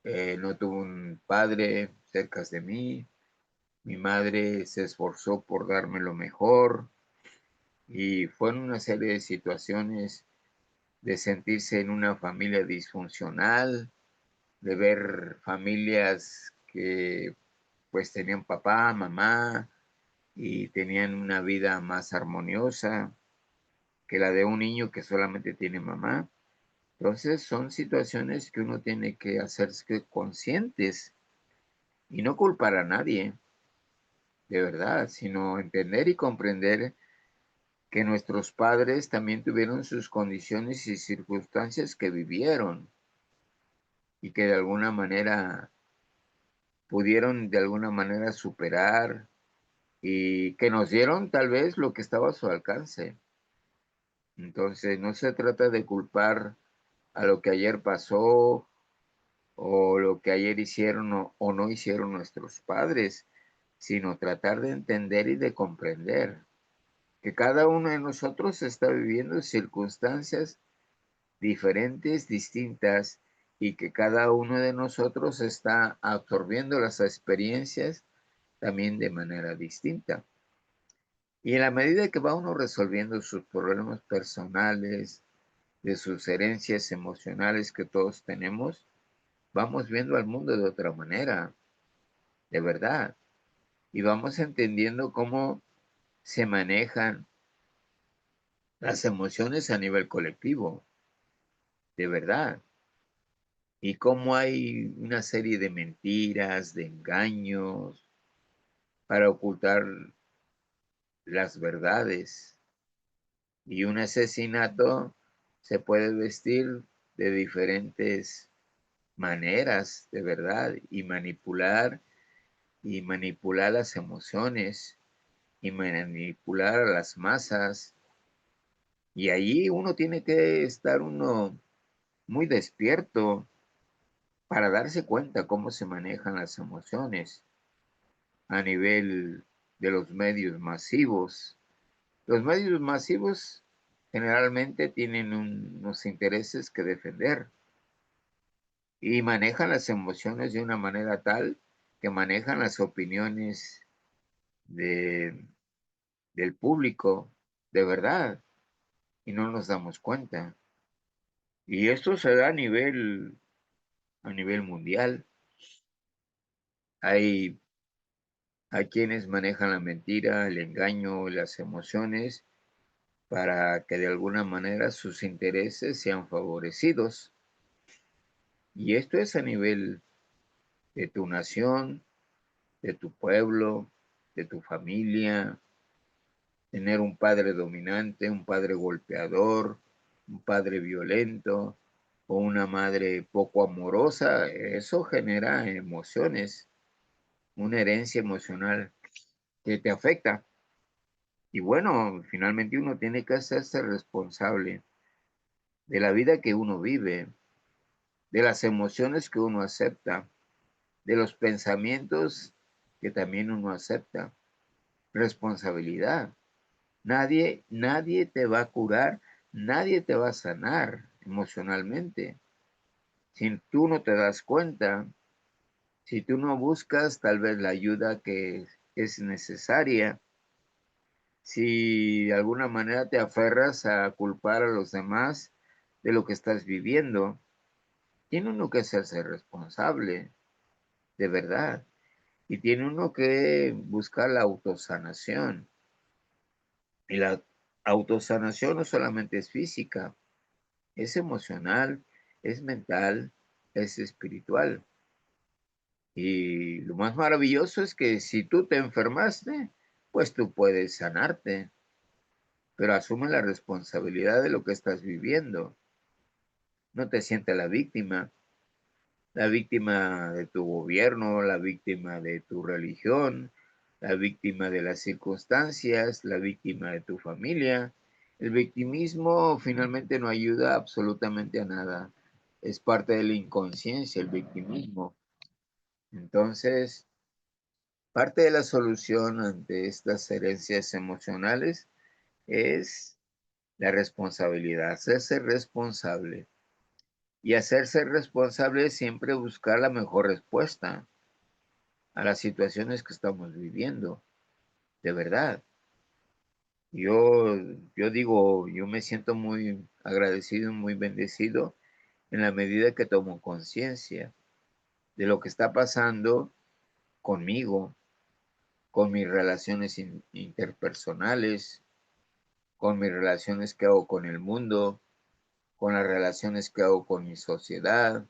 No tuve un padre cerca de mí. Mi madre se esforzó por darme lo mejor y fueron una serie de situaciones de sentirse en una familia disfuncional, de ver familias que pues tenían papá, mamá y tenían una vida más armoniosa que la de un niño que solamente tiene mamá. Entonces son situaciones que uno tiene que hacerse conscientes y no culpar a nadie, de verdad, sino entender y comprender que nuestros padres también tuvieron sus condiciones y circunstancias que vivieron y que de alguna manera pudieron de alguna manera superar y que nos dieron tal vez lo que estaba a su alcance. Entonces no se trata de culpar a lo que ayer pasó o lo que ayer hicieron o no hicieron nuestros padres, sino tratar de entender y de comprender que cada uno de nosotros está viviendo circunstancias diferentes, distintas, y que cada uno de nosotros está absorbiendo las experiencias también de manera distinta. Y en la medida que va uno resolviendo sus problemas personales, de sus herencias emocionales que todos tenemos, vamos viendo al mundo de otra manera, de verdad. Y vamos entendiendo cómo se manejan las emociones a nivel colectivo, de verdad. Y cómo hay una serie de mentiras, de engaños para ocultar las verdades. Y un asesinato se puede vestir de diferentes maneras, de verdad, y manipular las emociones y manipular a las masas. Y allí uno tiene que estar uno muy despierto para darse cuenta cómo se manejan las emociones a nivel de los medios masivos. Los medios masivos generalmente tienen unos intereses que defender y manejan las emociones de una manera tal que manejan las opiniones de, del público de verdad y no nos damos cuenta. Y esto se da a nivel mundial. Hay, hay quienes manejan la mentira, el engaño, las emociones para que de alguna manera sus intereses sean favorecidos. Y esto es a nivel de tu nación, de tu pueblo, de tu familia, tener un padre dominante, un padre golpeador, un padre violento o una madre poco amorosa, eso genera emociones, una herencia emocional que te afecta. Y bueno, finalmente uno tiene que hacerse responsable de la vida que uno vive, de las emociones que uno acepta, de los pensamientos que también uno acepta. Responsabilidad. Nadie te va a curar, nadie te va a sanar emocionalmente. Si tú no te das cuenta, si tú no buscas tal vez la ayuda que es necesaria, si de alguna manera te aferras a culpar a los demás de lo que estás viviendo, tiene uno que hacerse responsable, de verdad. Y tiene uno que buscar la autosanación. Y la autosanación no solamente es física, es emocional, es mental, es espiritual. Y lo más maravilloso es que si tú te enfermaste, pues tú puedes sanarte, pero asume la responsabilidad de lo que estás viviendo. No te sientas la víctima de tu gobierno, la víctima de tu religión, la víctima de las circunstancias, la víctima de tu familia. El victimismo finalmente no ayuda absolutamente a nada. Es parte de la inconsciencia, el victimismo. Entonces, parte de la solución ante estas herencias emocionales es la responsabilidad, hacerse responsable. Y hacerse responsable es siempre buscar la mejor respuesta a las situaciones que estamos viviendo, de verdad. Yo, yo digo, yo me siento muy agradecido, muy bendecido en la medida que tomo conciencia de lo que está pasando conmigo, con mis relaciones interpersonales, con mis relaciones que hago con el mundo, con las relaciones que hago con mi sociedad,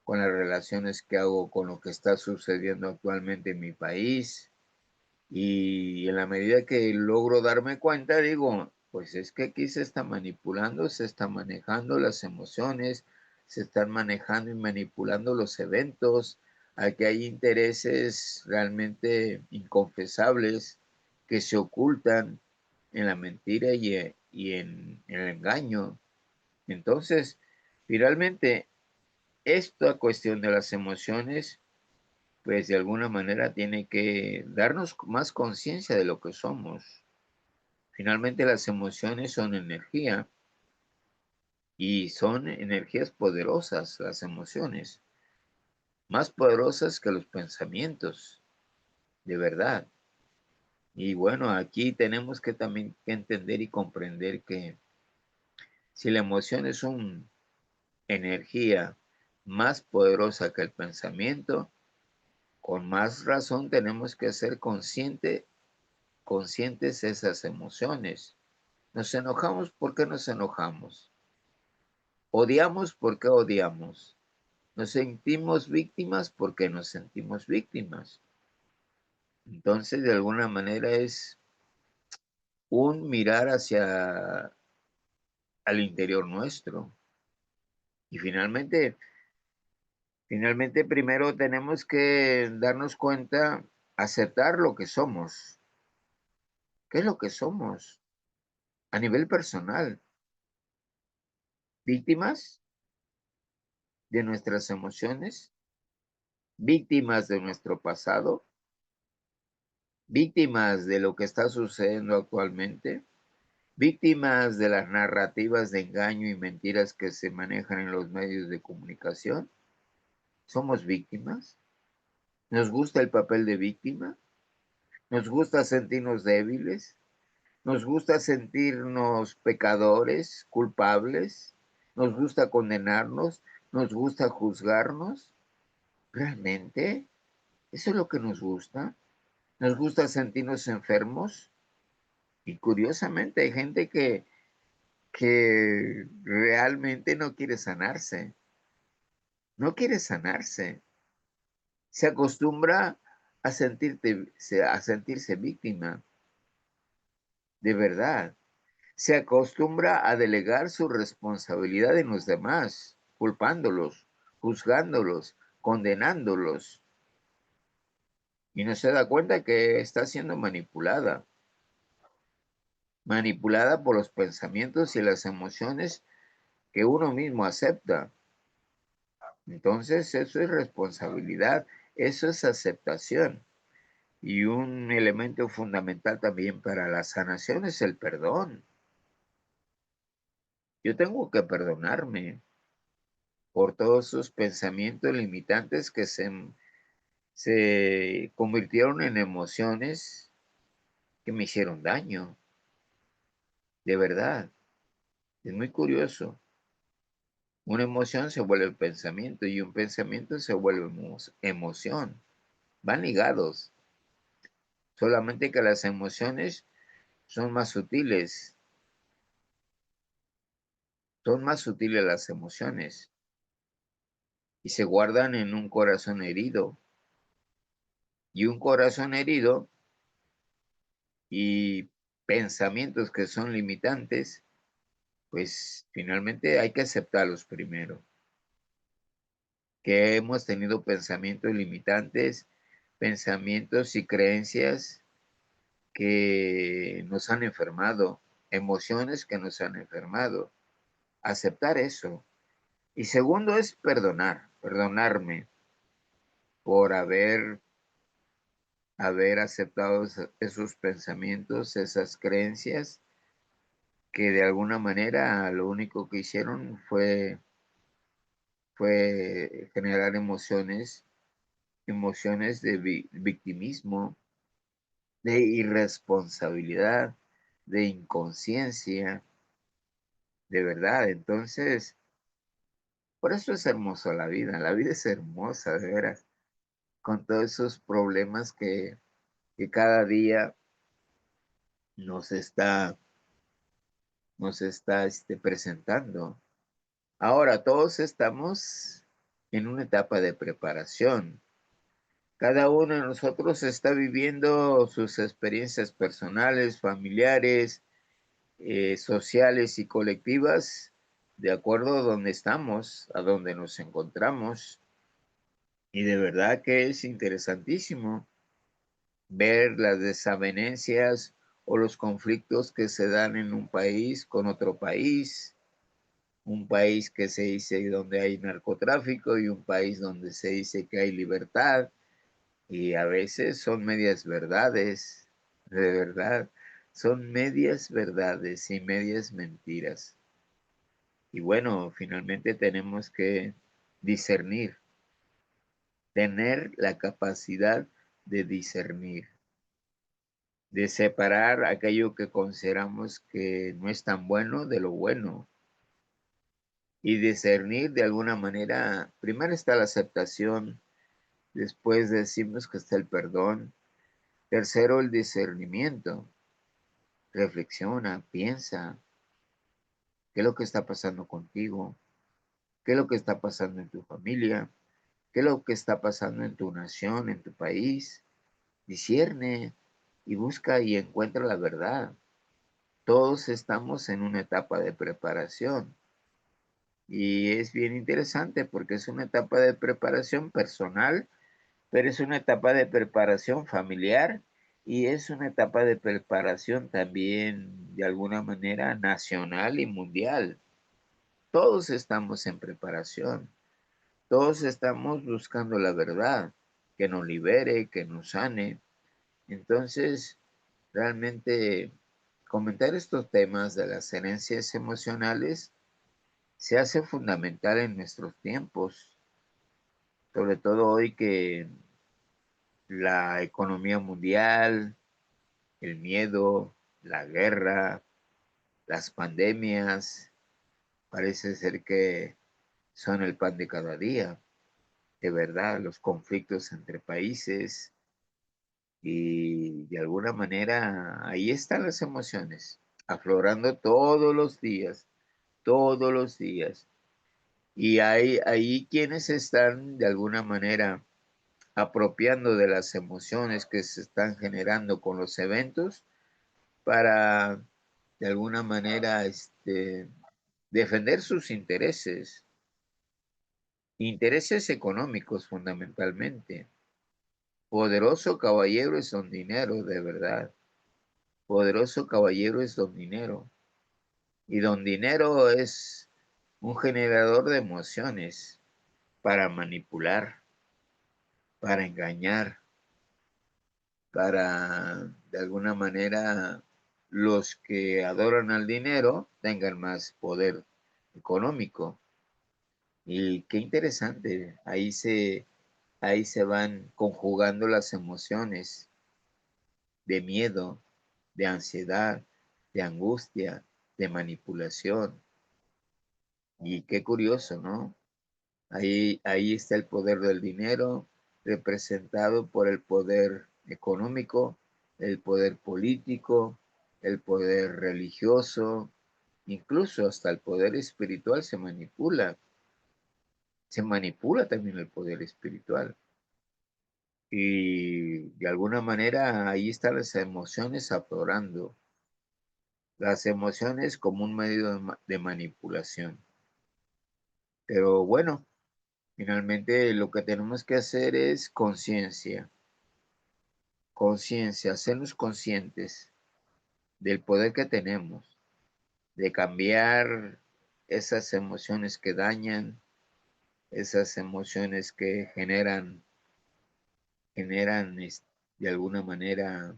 con las relaciones que hago con lo que está sucediendo actualmente en mi país. Y en la medida que logro darme cuenta, digo, pues es que aquí se está manipulando, se está manejando las emociones, se están manejando y manipulando los eventos. Aquí hay intereses realmente inconfesables que se ocultan en la mentira y en el engaño. Entonces, finalmente, esta cuestión de las emociones pues de alguna manera tiene que darnos más conciencia de lo que somos. Finalmente las emociones son energía y son energías poderosas, las emociones, más poderosas que los pensamientos, de verdad. Y bueno, aquí tenemos que también que entender y comprender que si la emoción es una energía más poderosa que el pensamiento, con más razón tenemos que ser conscientes de esas emociones. Nos enojamos, ¿por qué nos enojamos? Odiamos, ¿por qué odiamos? Nos sentimos víctimas, ¿por qué nos sentimos víctimas? Entonces, de alguna manera es un mirar hacia al interior nuestro. Y finalmente primero tenemos que darnos cuenta, aceptar lo que somos. ¿Qué es lo que somos? A nivel personal, víctimas de nuestras emociones, víctimas de nuestro pasado, víctimas de lo que está sucediendo actualmente, víctimas de las narrativas de engaño y mentiras que se manejan en los medios de comunicación. ¿Somos víctimas? ¿Nos gusta el papel de víctima? ¿Nos gusta sentirnos débiles? ¿Nos gusta sentirnos pecadores, culpables? ¿Nos gusta condenarnos? ¿Nos gusta juzgarnos? ¿Realmente? ¿Eso es lo que nos gusta? ¿Nos gusta sentirnos enfermos? Y curiosamente hay gente que realmente no quiere sanarse, no quiere sanarse. Se acostumbra a sentirse víctima, de verdad. Se acostumbra a delegar su responsabilidad en los demás, culpándolos, juzgándolos, condenándolos. y no se da cuenta que está siendo manipulada por los pensamientos y las emociones que uno mismo acepta. Entonces, eso es responsabilidad, eso es aceptación. Y un elemento fundamental también para la sanación es el perdón. Yo tengo que perdonarme por todos esos pensamientos limitantes que se convirtieron en emociones que me hicieron daño, de verdad. Es muy curioso. Una emoción se vuelve pensamiento y un pensamiento se vuelve emoción. Van ligados, solamente que las emociones son más sutiles, son más sutiles las emociones y se guardan en un corazón herido. Y un corazón herido y pensamientos que son limitantes, pues finalmente hay que aceptarlos primero. Que hemos tenido pensamientos limitantes, pensamientos y creencias que nos han enfermado, emociones que nos han enfermado. Aceptar eso. Y segundo es perdonarme por haber aceptado esos pensamientos, esas creencias que de alguna manera lo único que hicieron fue generar emociones de victimismo, de irresponsabilidad, de inconsciencia, de verdad. Entonces, por eso es hermoso la vida es hermosa, de veras, con todos esos problemas que cada día nos está, nos está presentando. Ahora, todos estamos en una etapa de preparación. Cada uno de nosotros está viviendo sus experiencias personales, familiares, sociales y colectivas de acuerdo a donde estamos, a donde nos encontramos. Y de verdad que es interesantísimo ver las desavenencias o los conflictos que se dan en un país con otro país, un país que se dice donde hay narcotráfico y un país donde se dice que hay libertad. Y a veces son medias verdades, de verdad, son medias verdades y medias mentiras. Y bueno, finalmente tenemos que discernir, tener la capacidad de discernir, de separar aquello que consideramos que no es tan bueno de lo bueno. Y discernir de alguna manera, primero está la aceptación, después decimos que está el perdón, tercero el discernimiento. Reflexiona, piensa, qué es lo que está pasando contigo, qué es lo que está pasando en tu familia, qué es lo que está pasando en tu nación, en tu país. Discierne y busca y encuentra la verdad. Todos estamos en una etapa de preparación y es bien interesante porque es una etapa de preparación personal, pero es una etapa de preparación familiar y es una etapa de preparación también de alguna manera nacional y mundial. Todos estamos en preparación, todos estamos buscando la verdad, que nos libere, que nos sane. Entonces, realmente comentar estos temas de las herencias emocionales se hace fundamental en nuestros tiempos, sobre todo hoy que la economía mundial, el miedo, la guerra, las pandemias, parece ser que son el pan de cada día. De verdad, los conflictos entre países y de alguna manera ahí están las emociones, aflorando todos los días. Y hay ahí quienes están de alguna manera apropiando de las emociones que se están generando con los eventos para de alguna manera defender sus intereses económicos fundamentalmente. Poderoso caballero es don dinero, de verdad. Poderoso caballero es don dinero. Y don dinero es un generador de emociones para manipular, para engañar, para de alguna manera los que adoran al dinero tengan más poder económico. Y qué interesante, ahí se van conjugando las emociones de miedo, de ansiedad, de angustia, de manipulación. Y qué curioso, ¿no? Ahí está el poder del dinero representado por el poder económico, el poder político, el poder religioso, incluso hasta el poder espiritual se manipula. Se manipula también el poder espiritual. Y de alguna manera ahí están las emociones aflorando. Las emociones como un medio de manipulación. Pero bueno, finalmente lo que tenemos que hacer es conciencia, hacernos conscientes del poder que tenemos, de cambiar esas emociones que dañan, esas emociones que generan de alguna manera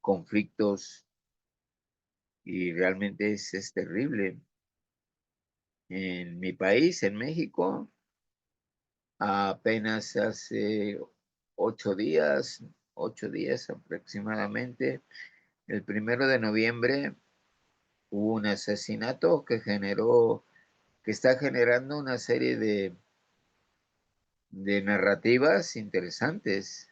conflictos y realmente es terrible. En mi país, en México, apenas hace 8 días, 8 días aproximadamente, el 1 de noviembre, hubo un asesinato que está generando una serie de narrativas interesantes.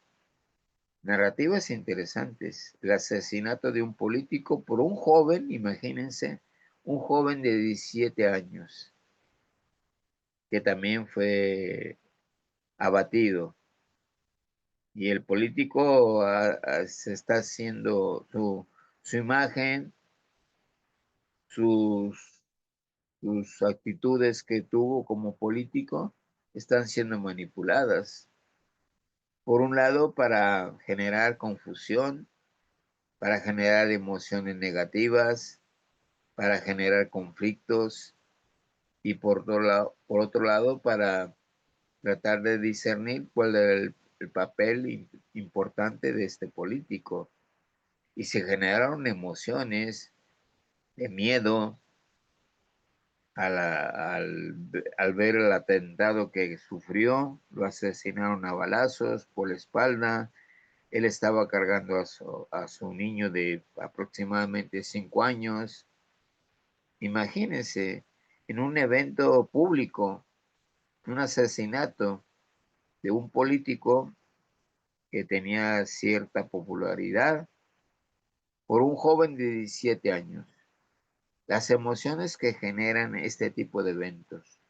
El asesinato de un político por un joven, imagínense, un joven de 17 años, que también fue abatido. Y el político se está haciendo su imagen, sus, sus actitudes que tuvo como político están siendo manipuladas. Por un lado, para generar confusión, para generar emociones negativas, para generar conflictos y por otro lado, para tratar de discernir cuál era el papel importante de este político. Y se generaron emociones de miedo al ver el atentado que sufrió. Lo asesinaron a balazos por la espalda. Él estaba cargando a su niño de aproximadamente 5 años. Imagínense, en un evento público, un asesinato de un político que tenía cierta popularidad por un joven de 17 años. Las emociones que generan este tipo de eventos.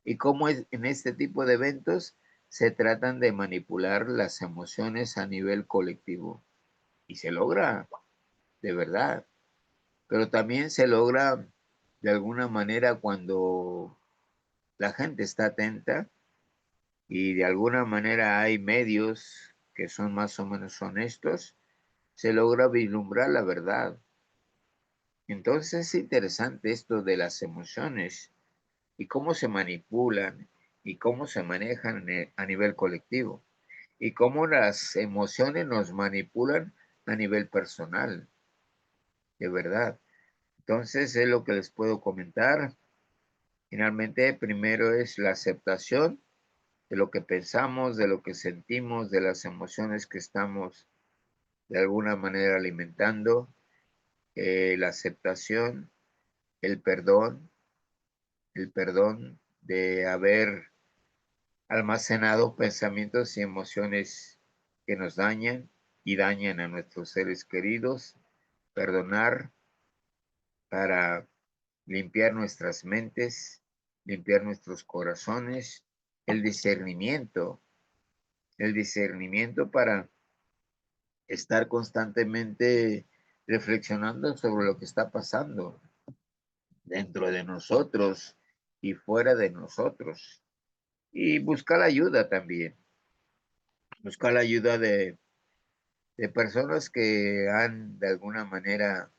Y cómo en este tipo de eventos se tratan de manipular las emociones a nivel colectivo. Y se logra, de verdad. Pero también se logra de alguna manera cuando la gente está atenta y de alguna manera hay medios que son más o menos honestos, se logra vislumbrar la verdad. Entonces es interesante esto de las emociones y cómo se manipulan y cómo se manejan a nivel colectivo y cómo las emociones nos manipulan a nivel personal, de verdad. Entonces es lo que les puedo comentar. Finalmente, primero es la aceptación de lo que pensamos, de lo que sentimos, de las emociones que estamos de alguna manera alimentando, la aceptación, el perdón de haber almacenado pensamientos y emociones que nos dañan y dañan a nuestros seres queridos, perdonar para limpiar nuestras mentes, limpiar nuestros corazones, el discernimiento para estar constantemente reflexionando sobre lo que está pasando dentro de nosotros y fuera de nosotros y buscar ayuda también. buscar la ayuda de personas que han, de alguna manera,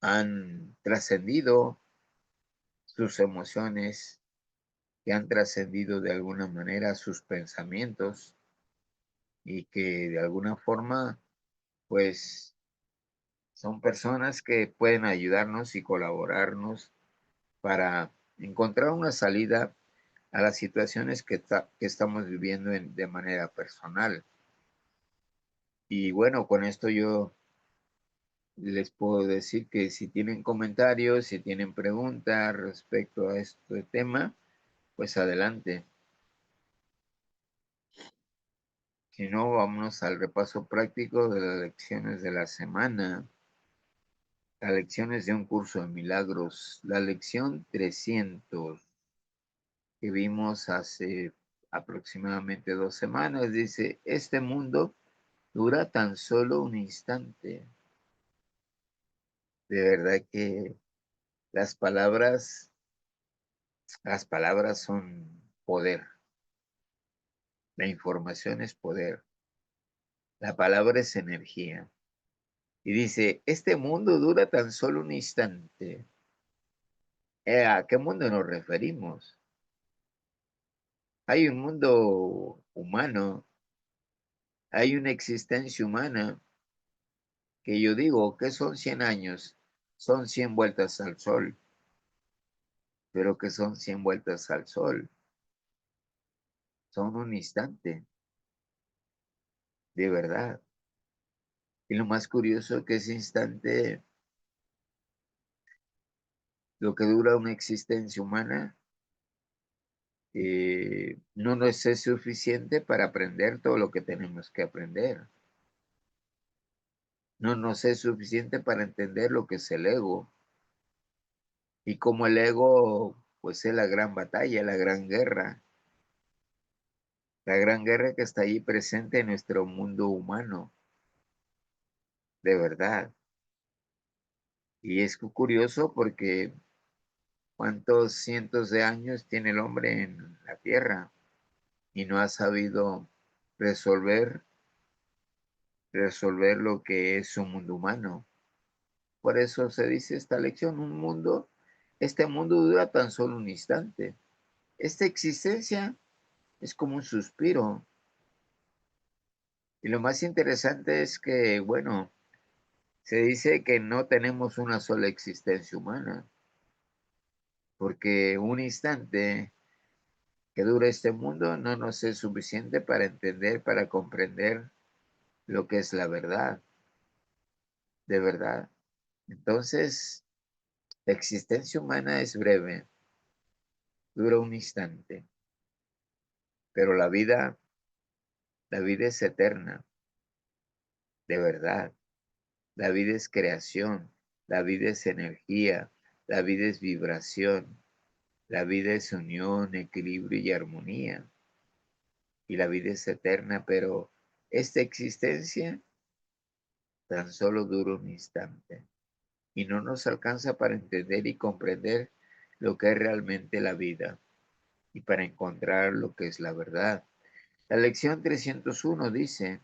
han trascendido sus emociones, que han trascendido de alguna manera sus pensamientos y que de alguna forma, pues, son personas que pueden ayudarnos y colaborarnos para encontrar una salida a las situaciones que estamos viviendo de manera personal. Y bueno, con esto yo les puedo decir que si tienen comentarios, si tienen preguntas respecto a este tema, pues adelante. Si no, vámonos al repaso práctico de las lecciones de la semana. Las lecciones de un curso de milagros. La lección 300 que vimos hace aproximadamente 2 semanas dice, este mundo dura tan solo un instante. De verdad que las palabras, las palabras son poder. La información es poder. La palabra es energía. Y dice, este mundo dura tan solo un instante. ¿A qué mundo nos referimos? Hay un mundo humano, hay una existencia humana que yo digo que son 100 años, son 100 vueltas al sol, pero que son 100 vueltas al sol, son un instante, de verdad. Y lo más curioso que ese instante, lo que dura una existencia humana, no nos es suficiente para aprender todo lo que tenemos que aprender. No nos es suficiente para entender lo que es el ego. Y como el ego, pues es la gran batalla, la gran guerra que está ahí presente en nuestro mundo humano, de verdad. Y es curioso porque cuántos cientos de años tiene el hombre en la tierra y no ha sabido resolver, resolver lo que es su mundo humano. Por eso se dice esta lección, este mundo dura tan solo un instante. Esta existencia es como un suspiro. Y lo más interesante es que, bueno, se dice que no tenemos una sola existencia humana, porque un instante que dura este mundo no nos es suficiente para entender, para comprender lo que es la verdad, de verdad. Entonces, la existencia humana es breve, dura un instante, pero la vida es eterna, de verdad. La vida es creación, la vida es energía, la vida es vibración, la vida es unión, equilibrio y armonía. Y la vida es eterna, pero esta existencia tan solo dura un instante y no nos alcanza para entender y comprender lo que es realmente la vida y para encontrar lo que es la verdad. La lección 301 dice,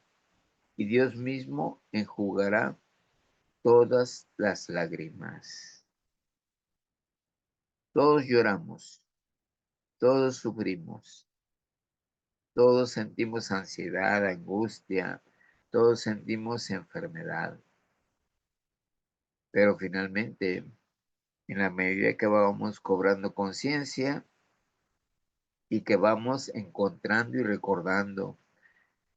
y Dios mismo enjugará todas las lágrimas. Todos lloramos, todos sufrimos, todos sentimos ansiedad, angustia, todos sentimos enfermedad, pero finalmente, en la medida que vamos cobrando conciencia y que vamos encontrando y recordando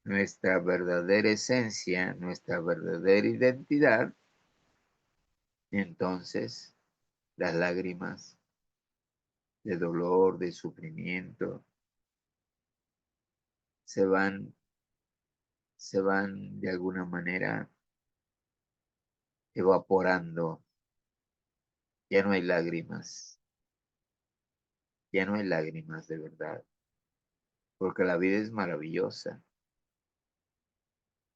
nuestra verdadera esencia, nuestra verdadera identidad, entonces las lágrimas de dolor, de sufrimiento, se van, se van de alguna manera evaporando. Ya no hay lágrimas, ya no hay lágrimas de verdad, porque la vida es maravillosa.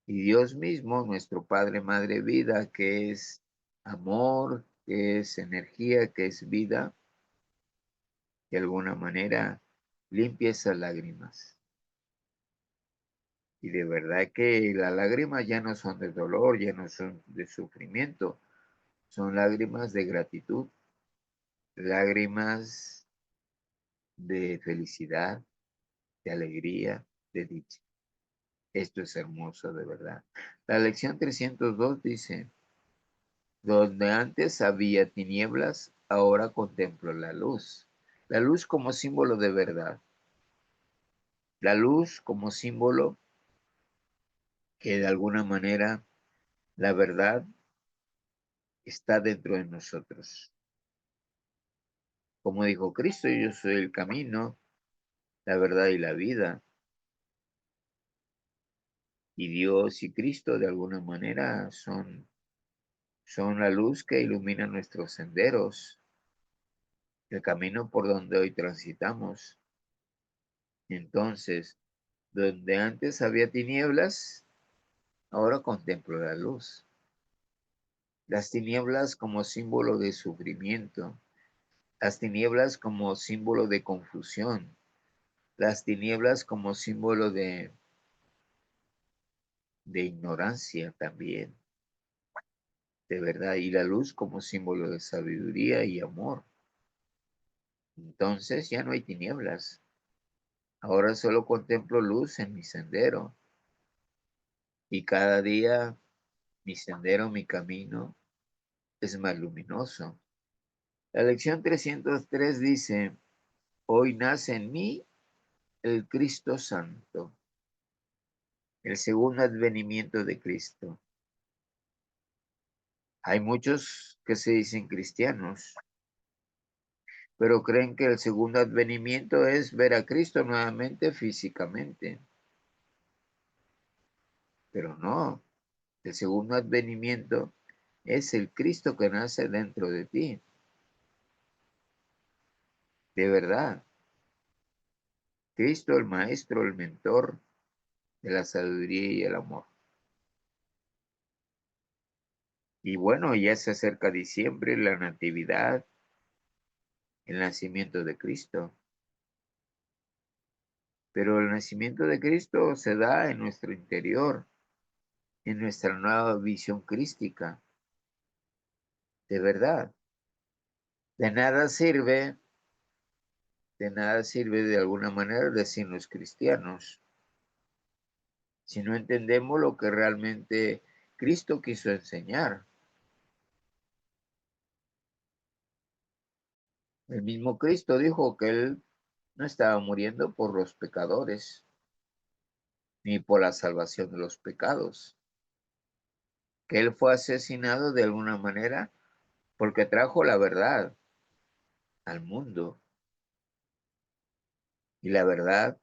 Y Dios mismo, nuestro Padre, Madre, Vida, que es amor, que es energía, que es vida, de alguna manera limpia esas lágrimas. Y de verdad que las lágrimas ya no son de dolor, ya no son de sufrimiento, son lágrimas de gratitud, lágrimas de felicidad, de alegría, de dicha. Esto es hermoso de verdad. La lección 302 dice, donde antes había tinieblas, ahora contemplo la luz. La luz como símbolo de verdad. La luz como símbolo que de alguna manera la verdad está dentro de nosotros. Como dijo Cristo, yo soy el camino, la verdad y la vida. Y Dios y Cristo de alguna manera son la luz que ilumina nuestros senderos, el camino por donde hoy transitamos. Entonces, donde antes había tinieblas, ahora contemplo la luz. Las tinieblas como símbolo de sufrimiento, las tinieblas como símbolo de confusión, las tinieblas como símbolo de ignorancia también, de verdad, y la luz como símbolo de sabiduría y amor. Entonces ya no hay tinieblas. Ahora solo contemplo luz en mi sendero y cada día mi sendero, mi camino es más luminoso. La lección 303 dice, hoy nace en mí el Cristo Santo, el segundo advenimiento de Cristo. Hay muchos que se dicen cristianos, pero creen que el segundo advenimiento es ver a Cristo nuevamente físicamente. Pero no, el segundo advenimiento es el Cristo que nace dentro de ti, de verdad. Cristo el Maestro, el Mentor de la sabiduría y el amor. Y bueno, ya se acerca diciembre, la Natividad, el nacimiento de Cristo. Pero el nacimiento de Cristo se da en nuestro interior, en nuestra nueva visión crística, de verdad. De nada sirve, de nada sirve de alguna manera decirnos cristianos si no entendemos lo que realmente Cristo quiso enseñar. El mismo Cristo dijo que Él no estaba muriendo por los pecadores, ni por la salvación de los pecados, que Él fue asesinado de alguna manera porque trajo la verdad al mundo. Y la verdad,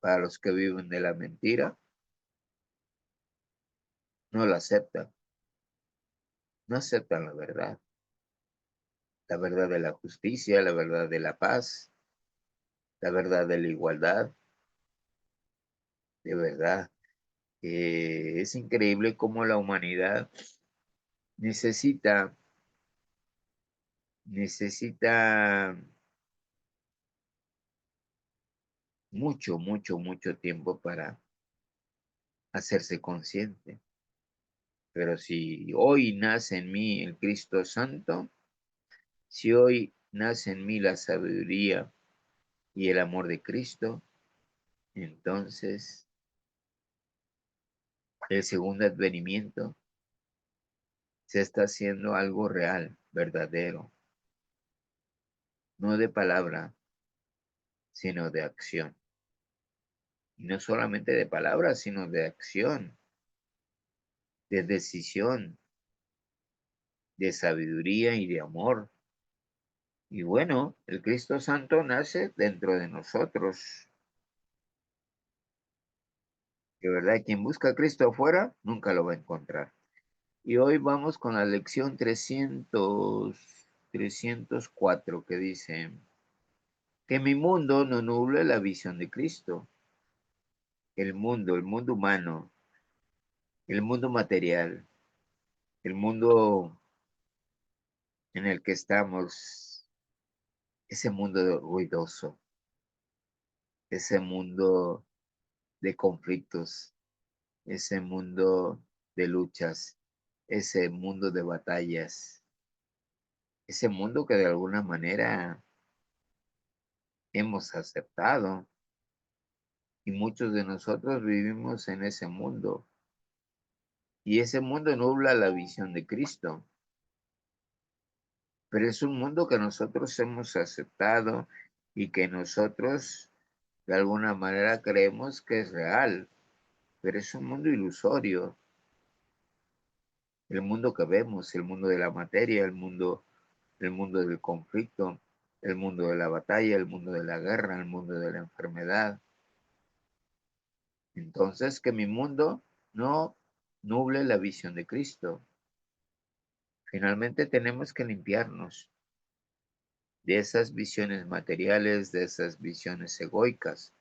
para los que viven de la mentira, no la aceptan, no aceptan la verdad de la justicia, la verdad de la paz, la verdad de la igualdad, de verdad. Es increíble cómo la humanidad necesita, necesita mucho, mucho, mucho tiempo para hacerse consciente. Pero si hoy nace en mí el Cristo Santo, si hoy nace en mí la sabiduría y el amor de Cristo, entonces el segundo advenimiento se está haciendo algo real, verdadero, no de palabra, sino de acción. Y no solamente de palabra, sino de acción, de decisión, de sabiduría y de amor. Y bueno, el Cristo Santo nace dentro de nosotros. De verdad, quien busca a Cristo afuera, nunca lo va a encontrar. Y hoy vamos con la lección 304 que dice, que mi mundo no nuble la visión de Cristo. El mundo humano, el mundo material, el mundo en el que estamos, ese mundo ruidoso, ese mundo de conflictos, ese mundo de luchas, ese mundo de batallas, ese mundo que de alguna manera hemos aceptado y muchos de nosotros vivimos en ese mundo y ese mundo nubla la visión de Cristo, pero es un mundo que nosotros hemos aceptado y que nosotros de alguna manera creemos que es real, pero es un mundo ilusorio. El mundo que vemos, el mundo de la materia, el mundo del conflicto, el mundo de la batalla, el mundo de la guerra, el mundo de la enfermedad. Entonces, que mi mundo no nuble la visión de Cristo. Finalmente tenemos que limpiarnos de esas visiones materiales, de esas visiones egoicas.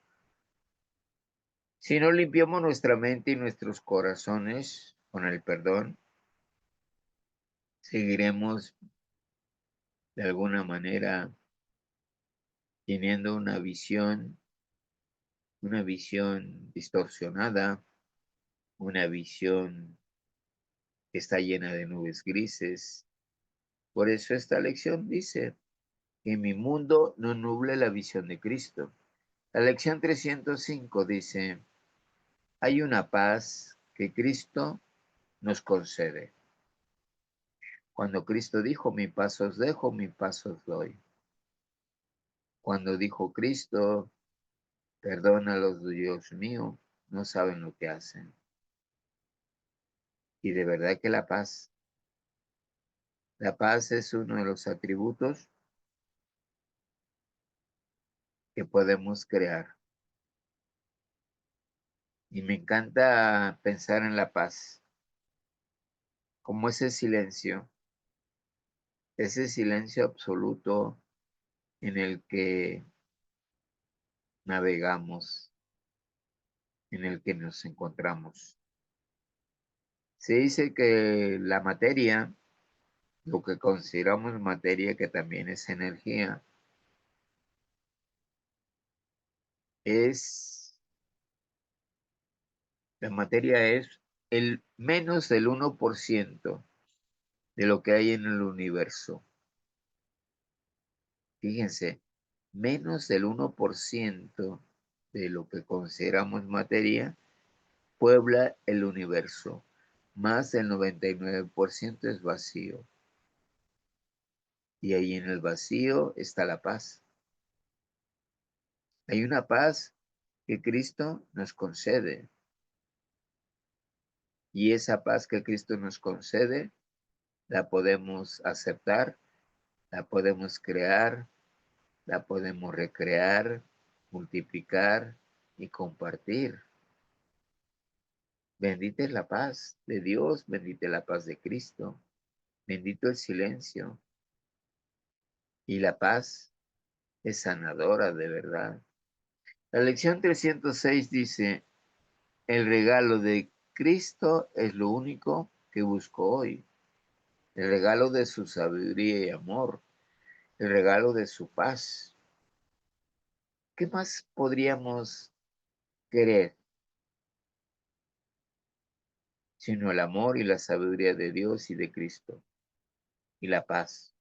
Si no limpiamos nuestra mente y nuestros corazones con el perdón, seguiremos de alguna manera teniendo una visión distorsionada, una visión que está llena de nubes grises. Por eso esta lección dice que mi mundo no nuble la visión de Cristo. La lección 305 dice, hay una paz que Cristo nos concede. Cuando Cristo dijo, mi paz os dejo, mi paz os doy. Cuando dijo Cristo, perdónalos, Dios mío, no saben lo que hacen. Y de verdad que la paz es uno de los atributos que podemos crear. Y me encanta pensar en la paz, como ese silencio absoluto en el que navegamos, en el que nos encontramos. Se dice que la materia, lo que consideramos materia, que también es energía, la materia es el menos del 1% de lo que hay en el universo. Fíjense, menos del 1% de lo que consideramos materia puebla el universo. Más del 99% es vacío. Y ahí en el vacío está la paz. Hay una paz que Cristo nos concede. Y esa paz que Cristo nos concede, la podemos aceptar, la podemos crear, la podemos recrear, multiplicar y compartir. Bendita es la paz de Dios, bendita es la paz de Cristo, bendito el silencio. Y la paz es sanadora de verdad. La lección 306 dice, el regalo de Cristo es lo único que busco hoy. El regalo de su sabiduría y amor, el regalo de su paz. ¿Qué más podríamos querer sino el amor y la sabiduría de Dios y de Cristo y la paz?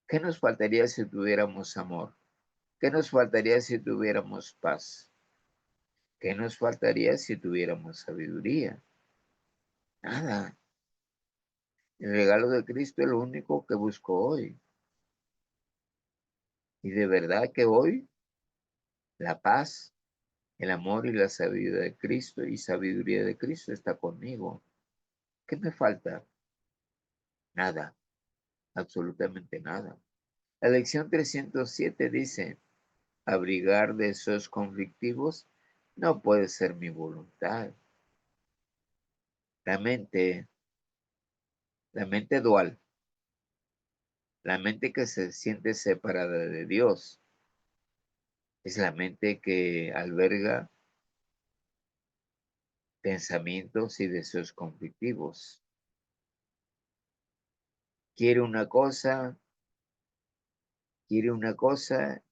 ¿Qué nos faltaría si tuviéramos amor? ¿Qué nos faltaría si tuviéramos paz? ¿Qué nos faltaría si tuviéramos sabiduría? Nada. El regalo de Cristo es lo único que busco hoy. Y de verdad que hoy la paz, el amor y la sabiduría de Cristo está conmigo. ¿Qué me falta? Nada, absolutamente nada. La lección 307 dice, abrigar deseos conflictivos no puede ser mi voluntad. La mente, la mente dual, la mente que se siente separada de Dios, es la mente que alberga pensamientos y deseos conflictivos. Quiere una cosa, quiere una cosa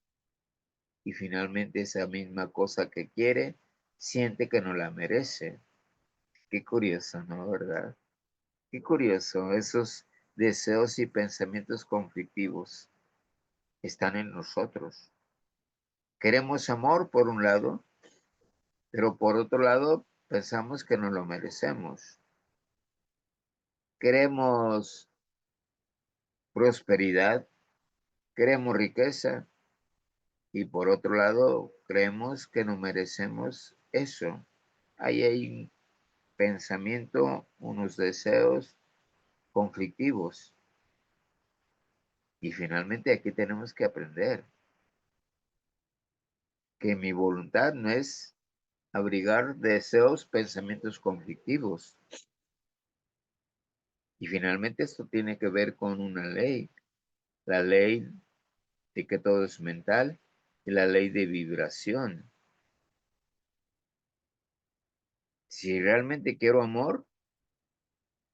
y finalmente esa misma cosa que quiere siente que no la merece. Qué curioso, ¿no? ¿Verdad? Qué curioso, esos deseos y pensamientos conflictivos están en nosotros. Queremos amor por un lado, pero por otro lado pensamos que no lo merecemos. Queremos prosperidad, queremos riqueza y por otro lado creemos que no merecemos eso. Ahí hay un pensamiento, unos deseos conflictivos y finalmente aquí tenemos que aprender que mi voluntad no es abrigar deseos, pensamientos conflictivos. Y finalmente esto tiene que ver con una ley, la ley de que todo es mental y la ley de vibración. Si realmente quiero amor,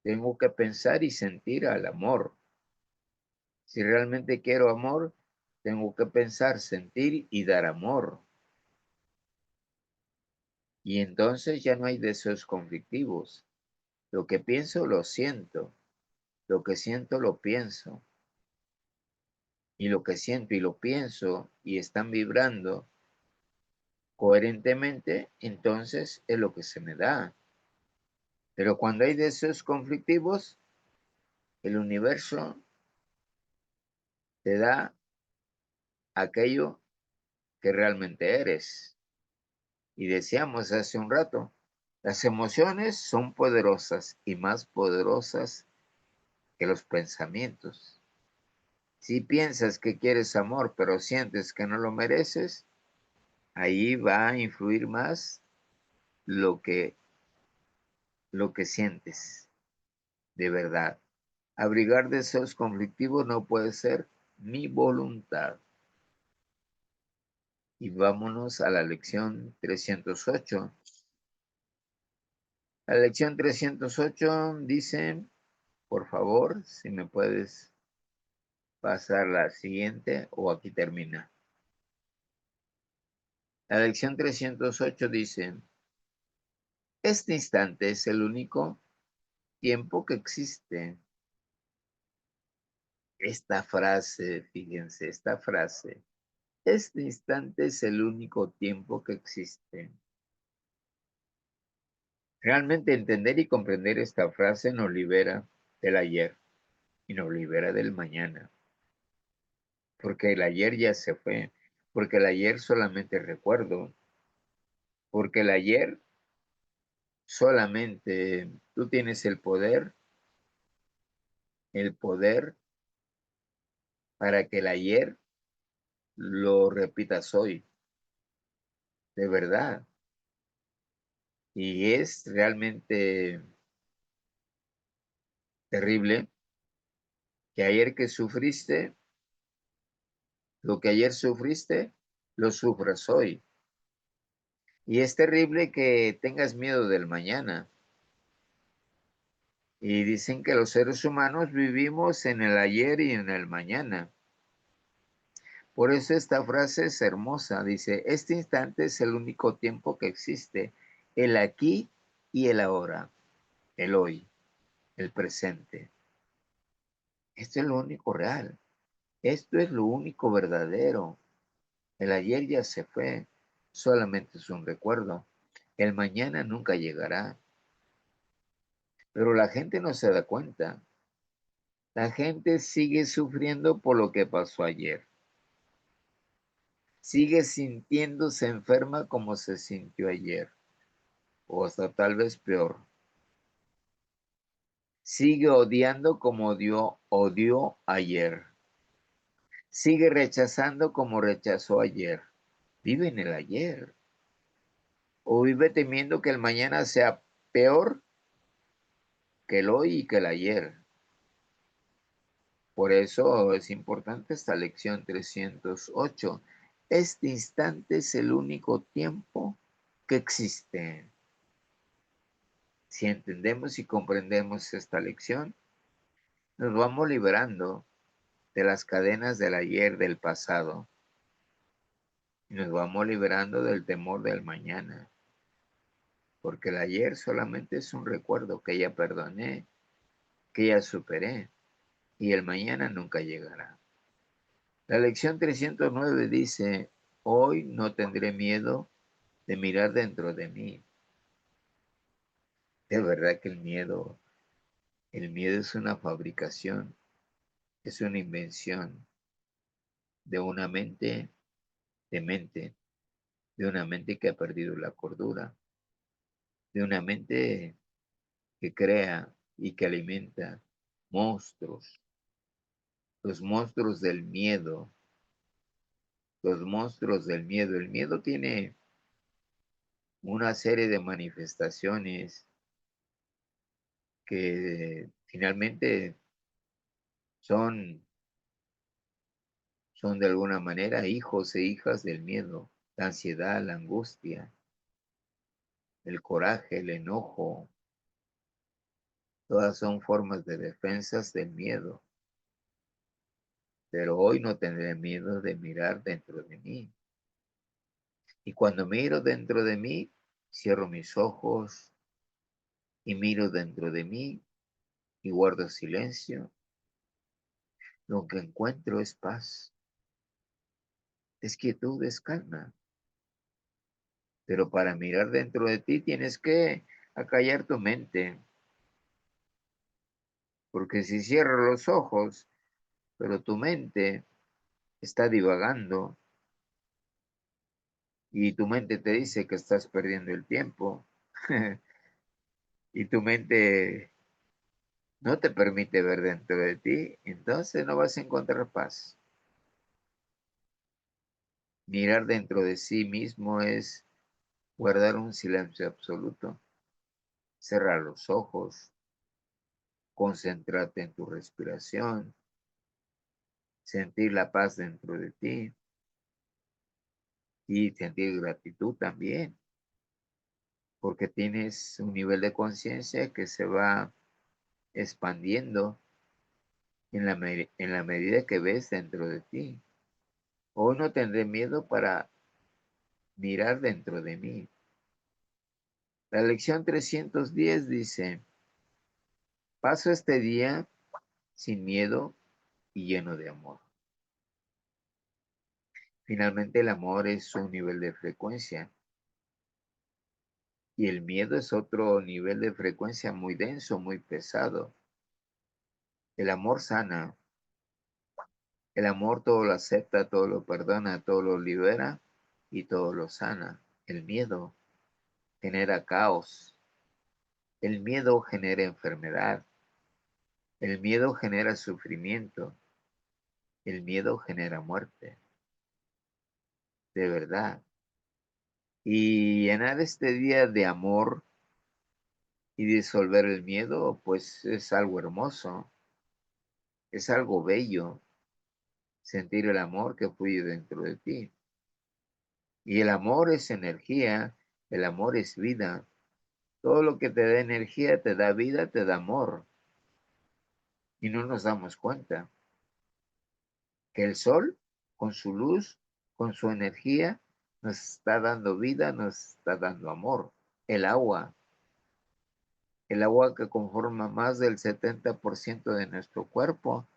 tengo que pensar y sentir al amor. Si realmente quiero amor, tengo que pensar, sentir y dar amor. Y entonces ya no hay deseos conflictivos. Lo que pienso, lo siento. Lo que siento, lo pienso. Y lo que siento y lo pienso y están vibrando coherentemente, entonces es lo que se me da. Pero cuando hay deseos conflictivos, el universo te da aquello que realmente eres. Y decíamos hace un rato, las emociones son poderosas y más poderosas que los pensamientos. Si piensas que quieres amor, pero sientes que no lo mereces, ahí va a influir más lo que, lo que sientes de verdad. Abrigar deseos conflictivos no puede ser mi voluntad. Y vámonos a la lección 308. La lección 308 dice, por favor, si me puedes pasar la siguiente o aquí termina. La lección 308 dice, este instante es el único tiempo que existe. Esta frase, fíjense, esta frase, este instante es el único tiempo que existe. Realmente entender y comprender esta frase nos libera del ayer y nos libera del mañana, porque el ayer ya se fue, porque el ayer solamente recuerdo, porque el ayer solamente tú tienes el poder para que el ayer lo repitas hoy, de verdad. Y es realmente terrible que ayer que sufriste, lo que ayer sufriste, lo sufras hoy. Y es terrible que tengas miedo del mañana. Y dicen que los seres humanos vivimos en el ayer y en el mañana. Por eso esta frase es hermosa. Dice, este instante es el único tiempo que existe. El aquí y el ahora. El hoy, el presente. Esto es lo único real. Esto es lo único verdadero. El ayer ya se fue. Solamente es un recuerdo. El mañana nunca llegará. Pero la gente no se da cuenta. La gente sigue sufriendo por lo que pasó ayer. Sigue sintiéndose enferma como se sintió ayer, o hasta tal vez peor. Sigue odiando como odió ayer. Sigue rechazando como rechazó ayer. Vive en el ayer. O vive temiendo que el mañana sea peor que el hoy y que el ayer. Por eso es importante esta lección 308. Este instante es el único tiempo que existe. Si entendemos y comprendemos esta lección, nos vamos liberando de las cadenas del ayer, del pasado, y nos vamos liberando del temor del mañana. porque el ayer solamente es un recuerdo que ya perdoné, que ya superé, y el mañana nunca llegará. La lección 309 dice, hoy no tendré miedo de mirar dentro de mí. De verdad que el miedo es una fabricación, es una invención de una mente, de una mente que ha perdido la cordura, de una mente que crea y que alimenta monstruos, los monstruos del miedo, los monstruos del miedo. El miedo tiene una serie de manifestaciones que finalmente son, son de alguna manera hijos e hijas del miedo, la ansiedad, la angustia, el coraje, el enojo, todas son formas de defensas del miedo. Pero hoy no tendré miedo de mirar dentro de mí. Y cuando miro dentro de mí, cierro mis ojos y miro dentro de mí y guardo silencio. Lo que encuentro es paz, es quietud, es calma. Pero para mirar dentro de ti tienes que acallar tu mente, porque si cierras los ojos, pero tu mente está divagando y tu mente te dice que estás perdiendo el tiempo y tu mente no te permite ver dentro de ti, entonces no vas a encontrar paz. Mirar dentro de sí mismo es guardar un silencio absoluto, cerrar los ojos, concentrarte en tu respiración, sentir la paz dentro de ti y sentir gratitud también, porque tienes un nivel de conciencia que se va expandiendo en la medida que ves dentro de ti. Hoy no tendré miedo para mirar dentro de mí. La lección 310 dice, paso este día sin miedo y lleno de amor. Finalmente el amor es un nivel de frecuencia y el miedo es otro nivel de frecuencia muy denso, muy pesado. El amor sana, el amor todo lo acepta, todo lo perdona, todo lo libera y todo lo sana. El miedo genera caos, el miedo genera enfermedad, el miedo genera sufrimiento, el miedo genera muerte, de verdad. Y llenar este día de amor y disolver el miedo, pues es algo hermoso, es algo bello, sentir el amor que fluye dentro de ti. Y el amor es energía, el amor es vida. Todo lo que te da energía, te da vida, te da amor. Y no nos damos cuenta que el sol, con su luz, con su energía, nos está dando vida, nos está dando amor. El agua que conforma más del 70% de nuestro cuerpo,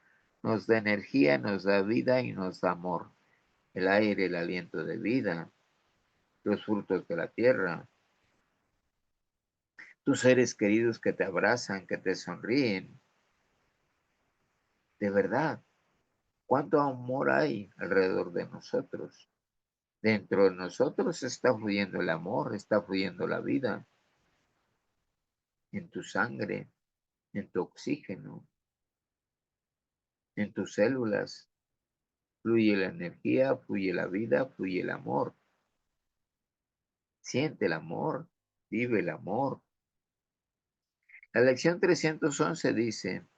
nos da energía, nos da vida y nos da amor. El aire, el aliento de vida, los frutos de la tierra, tus seres queridos que te abrazan, que te sonríen. De verdad, ¿cuánto amor hay alrededor de nosotros? Dentro de nosotros está fluyendo el amor, está fluyendo la vida, en tu sangre, en tu oxígeno, en tus células. Fluye la energía, fluye la vida, fluye el amor. Siente el amor, vive el amor. La lección 311 dice,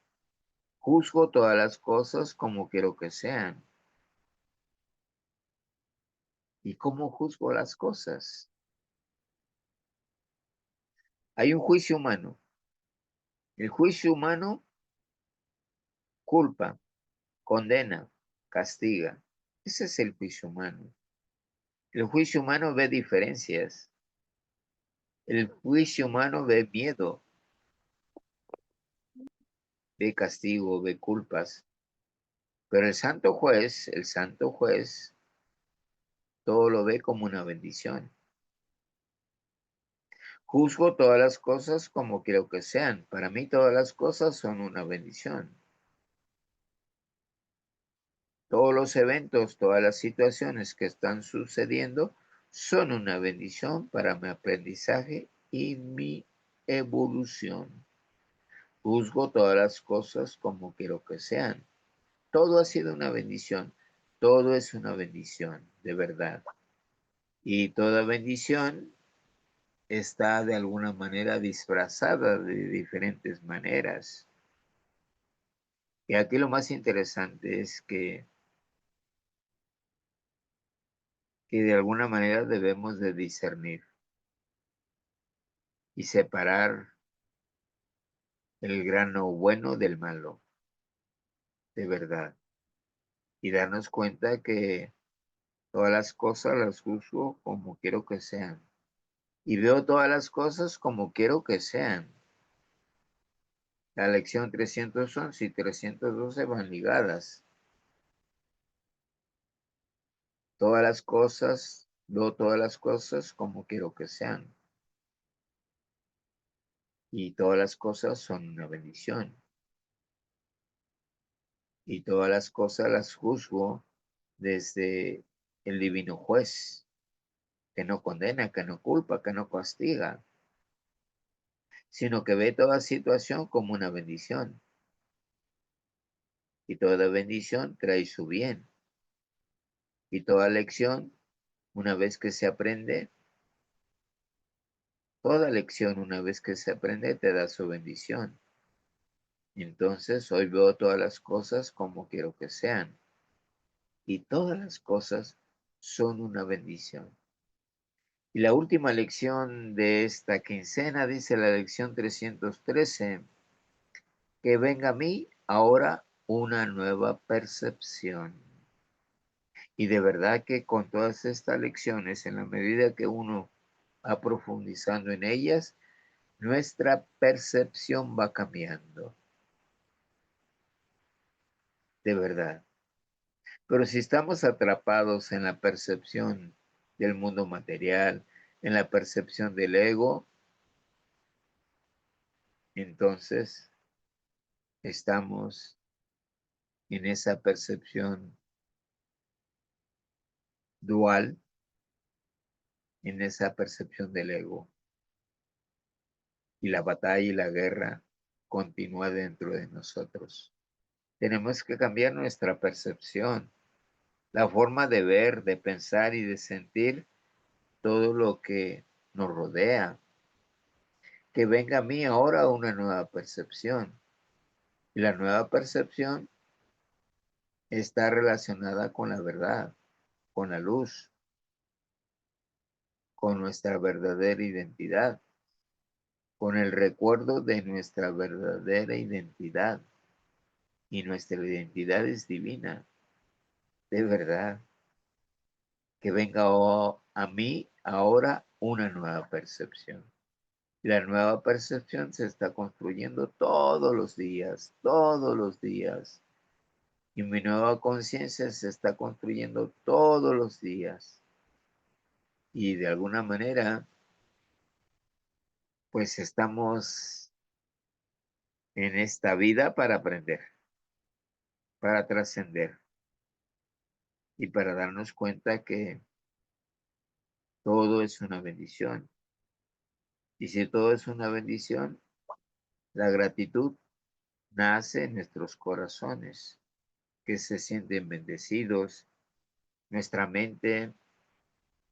juzgo todas las cosas como quiero que sean. ¿Y cómo juzgo las cosas? Hay un juicio humano. El juicio humano culpa, condena, castiga. Ese es el juicio humano. El juicio humano ve diferencias. El juicio humano ve miedo, ve castigo, ve culpas, pero el santo juez, todo lo ve como una bendición. Juzgo todas las cosas como quiero que sean. Para mí todas las cosas son una bendición. Todos los eventos, todas las situaciones que están sucediendo son una bendición para mi aprendizaje y mi evolución. Juzgo todas las cosas como quiero que sean. Todo ha sido una bendición. Todo es una bendición, de verdad. Y toda bendición está de alguna manera disfrazada de diferentes maneras. Y aquí lo más interesante es que de alguna manera debemos de discernir y separar el grano bueno del malo, de verdad. Y darnos cuenta que todas las cosas las juzgo como quiero que sean. Y veo todas las cosas como quiero que sean. La lección 311 y 312 van ligadas. Todas las cosas, veo todas las cosas como quiero que sean. Y todas las cosas son una bendición. Y todas las cosas las juzgo desde el divino juez, que no condena, que no culpa, que no castiga, sino que ve toda situación como una bendición. Y toda bendición trae su bien. Y toda lección, una vez que se aprende, toda lección, una vez que se aprende, te da su bendición. Entonces, hoy veo todas las cosas como quiero que sean. Y todas las cosas son una bendición. Y la última lección de esta quincena dice la lección 313, que venga a mí ahora una nueva percepción. Y de verdad que con todas estas lecciones, en la medida que uno va profundizando en ellas, nuestra percepción va cambiando, de verdad. Pero si estamos atrapados en la percepción del mundo material, en la percepción del ego, entonces estamos en esa percepción dual, en esa percepción del ego. Y la batalla y la guerra continúa dentro de nosotros. Tenemos que cambiar nuestra percepción, la forma de ver, de pensar y de sentir todo lo que nos rodea. Que venga a mí ahora una nueva percepción. Y la nueva percepción está relacionada con la verdad, con la luz, con nuestra verdadera identidad, con el recuerdo de nuestra verdadera identidad. Y nuestra identidad es divina, de verdad. Que venga a mí ahora una nueva percepción. La nueva percepción se está construyendo todos los días, todos los días. Y mi nueva conciencia se está construyendo todos los días. Y de alguna manera, pues estamos en esta vida para aprender, para trascender y para darnos cuenta que todo es una bendición. Y si todo es una bendición, la gratitud nace en nuestros corazones, que se sienten bendecidos. Nuestra mente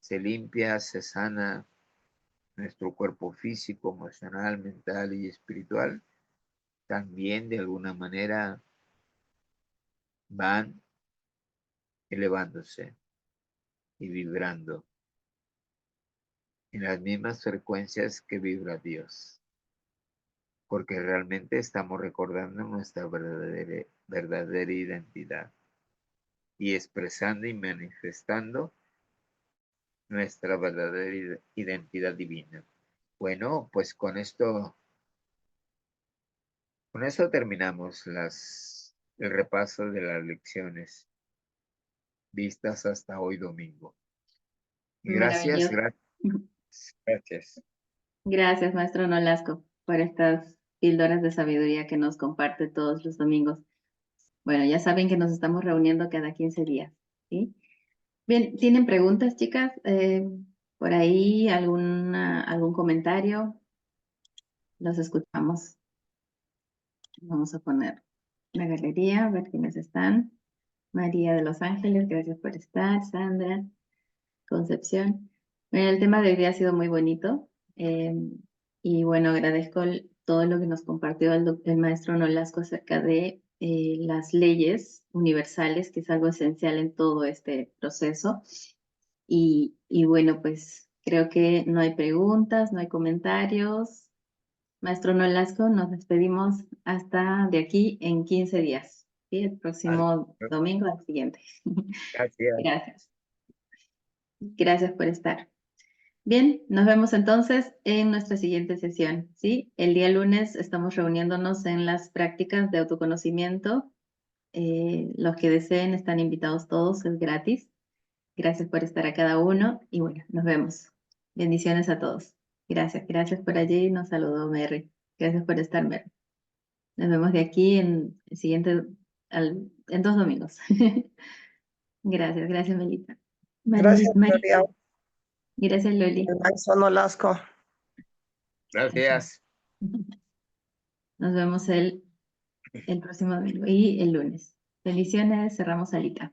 se limpia, se sana, nuestro cuerpo físico, emocional, mental y espiritual también de alguna manera van elevándose y vibrando en las mismas frecuencias que vibra Dios, porque realmente estamos recordando nuestra verdadera identidad y expresando y manifestando nuestra verdadera identidad divina. Bueno, pues con esto terminamos el repaso de las lecciones vistas hasta hoy domingo. Gracias, Maravilloso. gracias, gracias. Gracias, maestro Nolasco, por estas píldoras de sabiduría que nos comparte todos los domingos. Bueno, ya saben que nos estamos reuniendo cada 15 días, ¿sí? Bien, ¿tienen preguntas, chicas? Por ahí, algún comentario. Los escuchamos. Vamos a poner la galería, a ver quiénes están. María de Los Ángeles, gracias por estar. Sandra, Concepción. Bueno, el tema de hoy día ha sido muy bonito. Y bueno, agradezco todo lo que nos compartió el maestro Nolasco acerca de las leyes universales, que es algo esencial en todo este proceso. Y bueno, pues creo que no hay preguntas, no hay comentarios. Maestro Nolasco, nos despedimos hasta de aquí en 15 días. ¿Sí? El próximo domingo al siguiente. Gracias. Gracias. Gracias por estar. Bien, nos vemos entonces en nuestra siguiente sesión, ¿sí? El día lunes estamos reuniéndonos en las prácticas de autoconocimiento. Los que deseen están invitados todos, es gratis. Gracias por estar a cada uno y bueno, nos vemos. Bendiciones a todos. Gracias, gracias por allí. Nos saludó Mary. Gracias por estar, Mary. Nos vemos de aquí en el siguiente, en 2 domingos. Gracias, gracias, Melita. Gracias, Marita. Gloria. Gracias, Loli. El maestro Nolasco. Gracias. Nos vemos el próximo domingo y el lunes. Bendiciones, cerramos salita.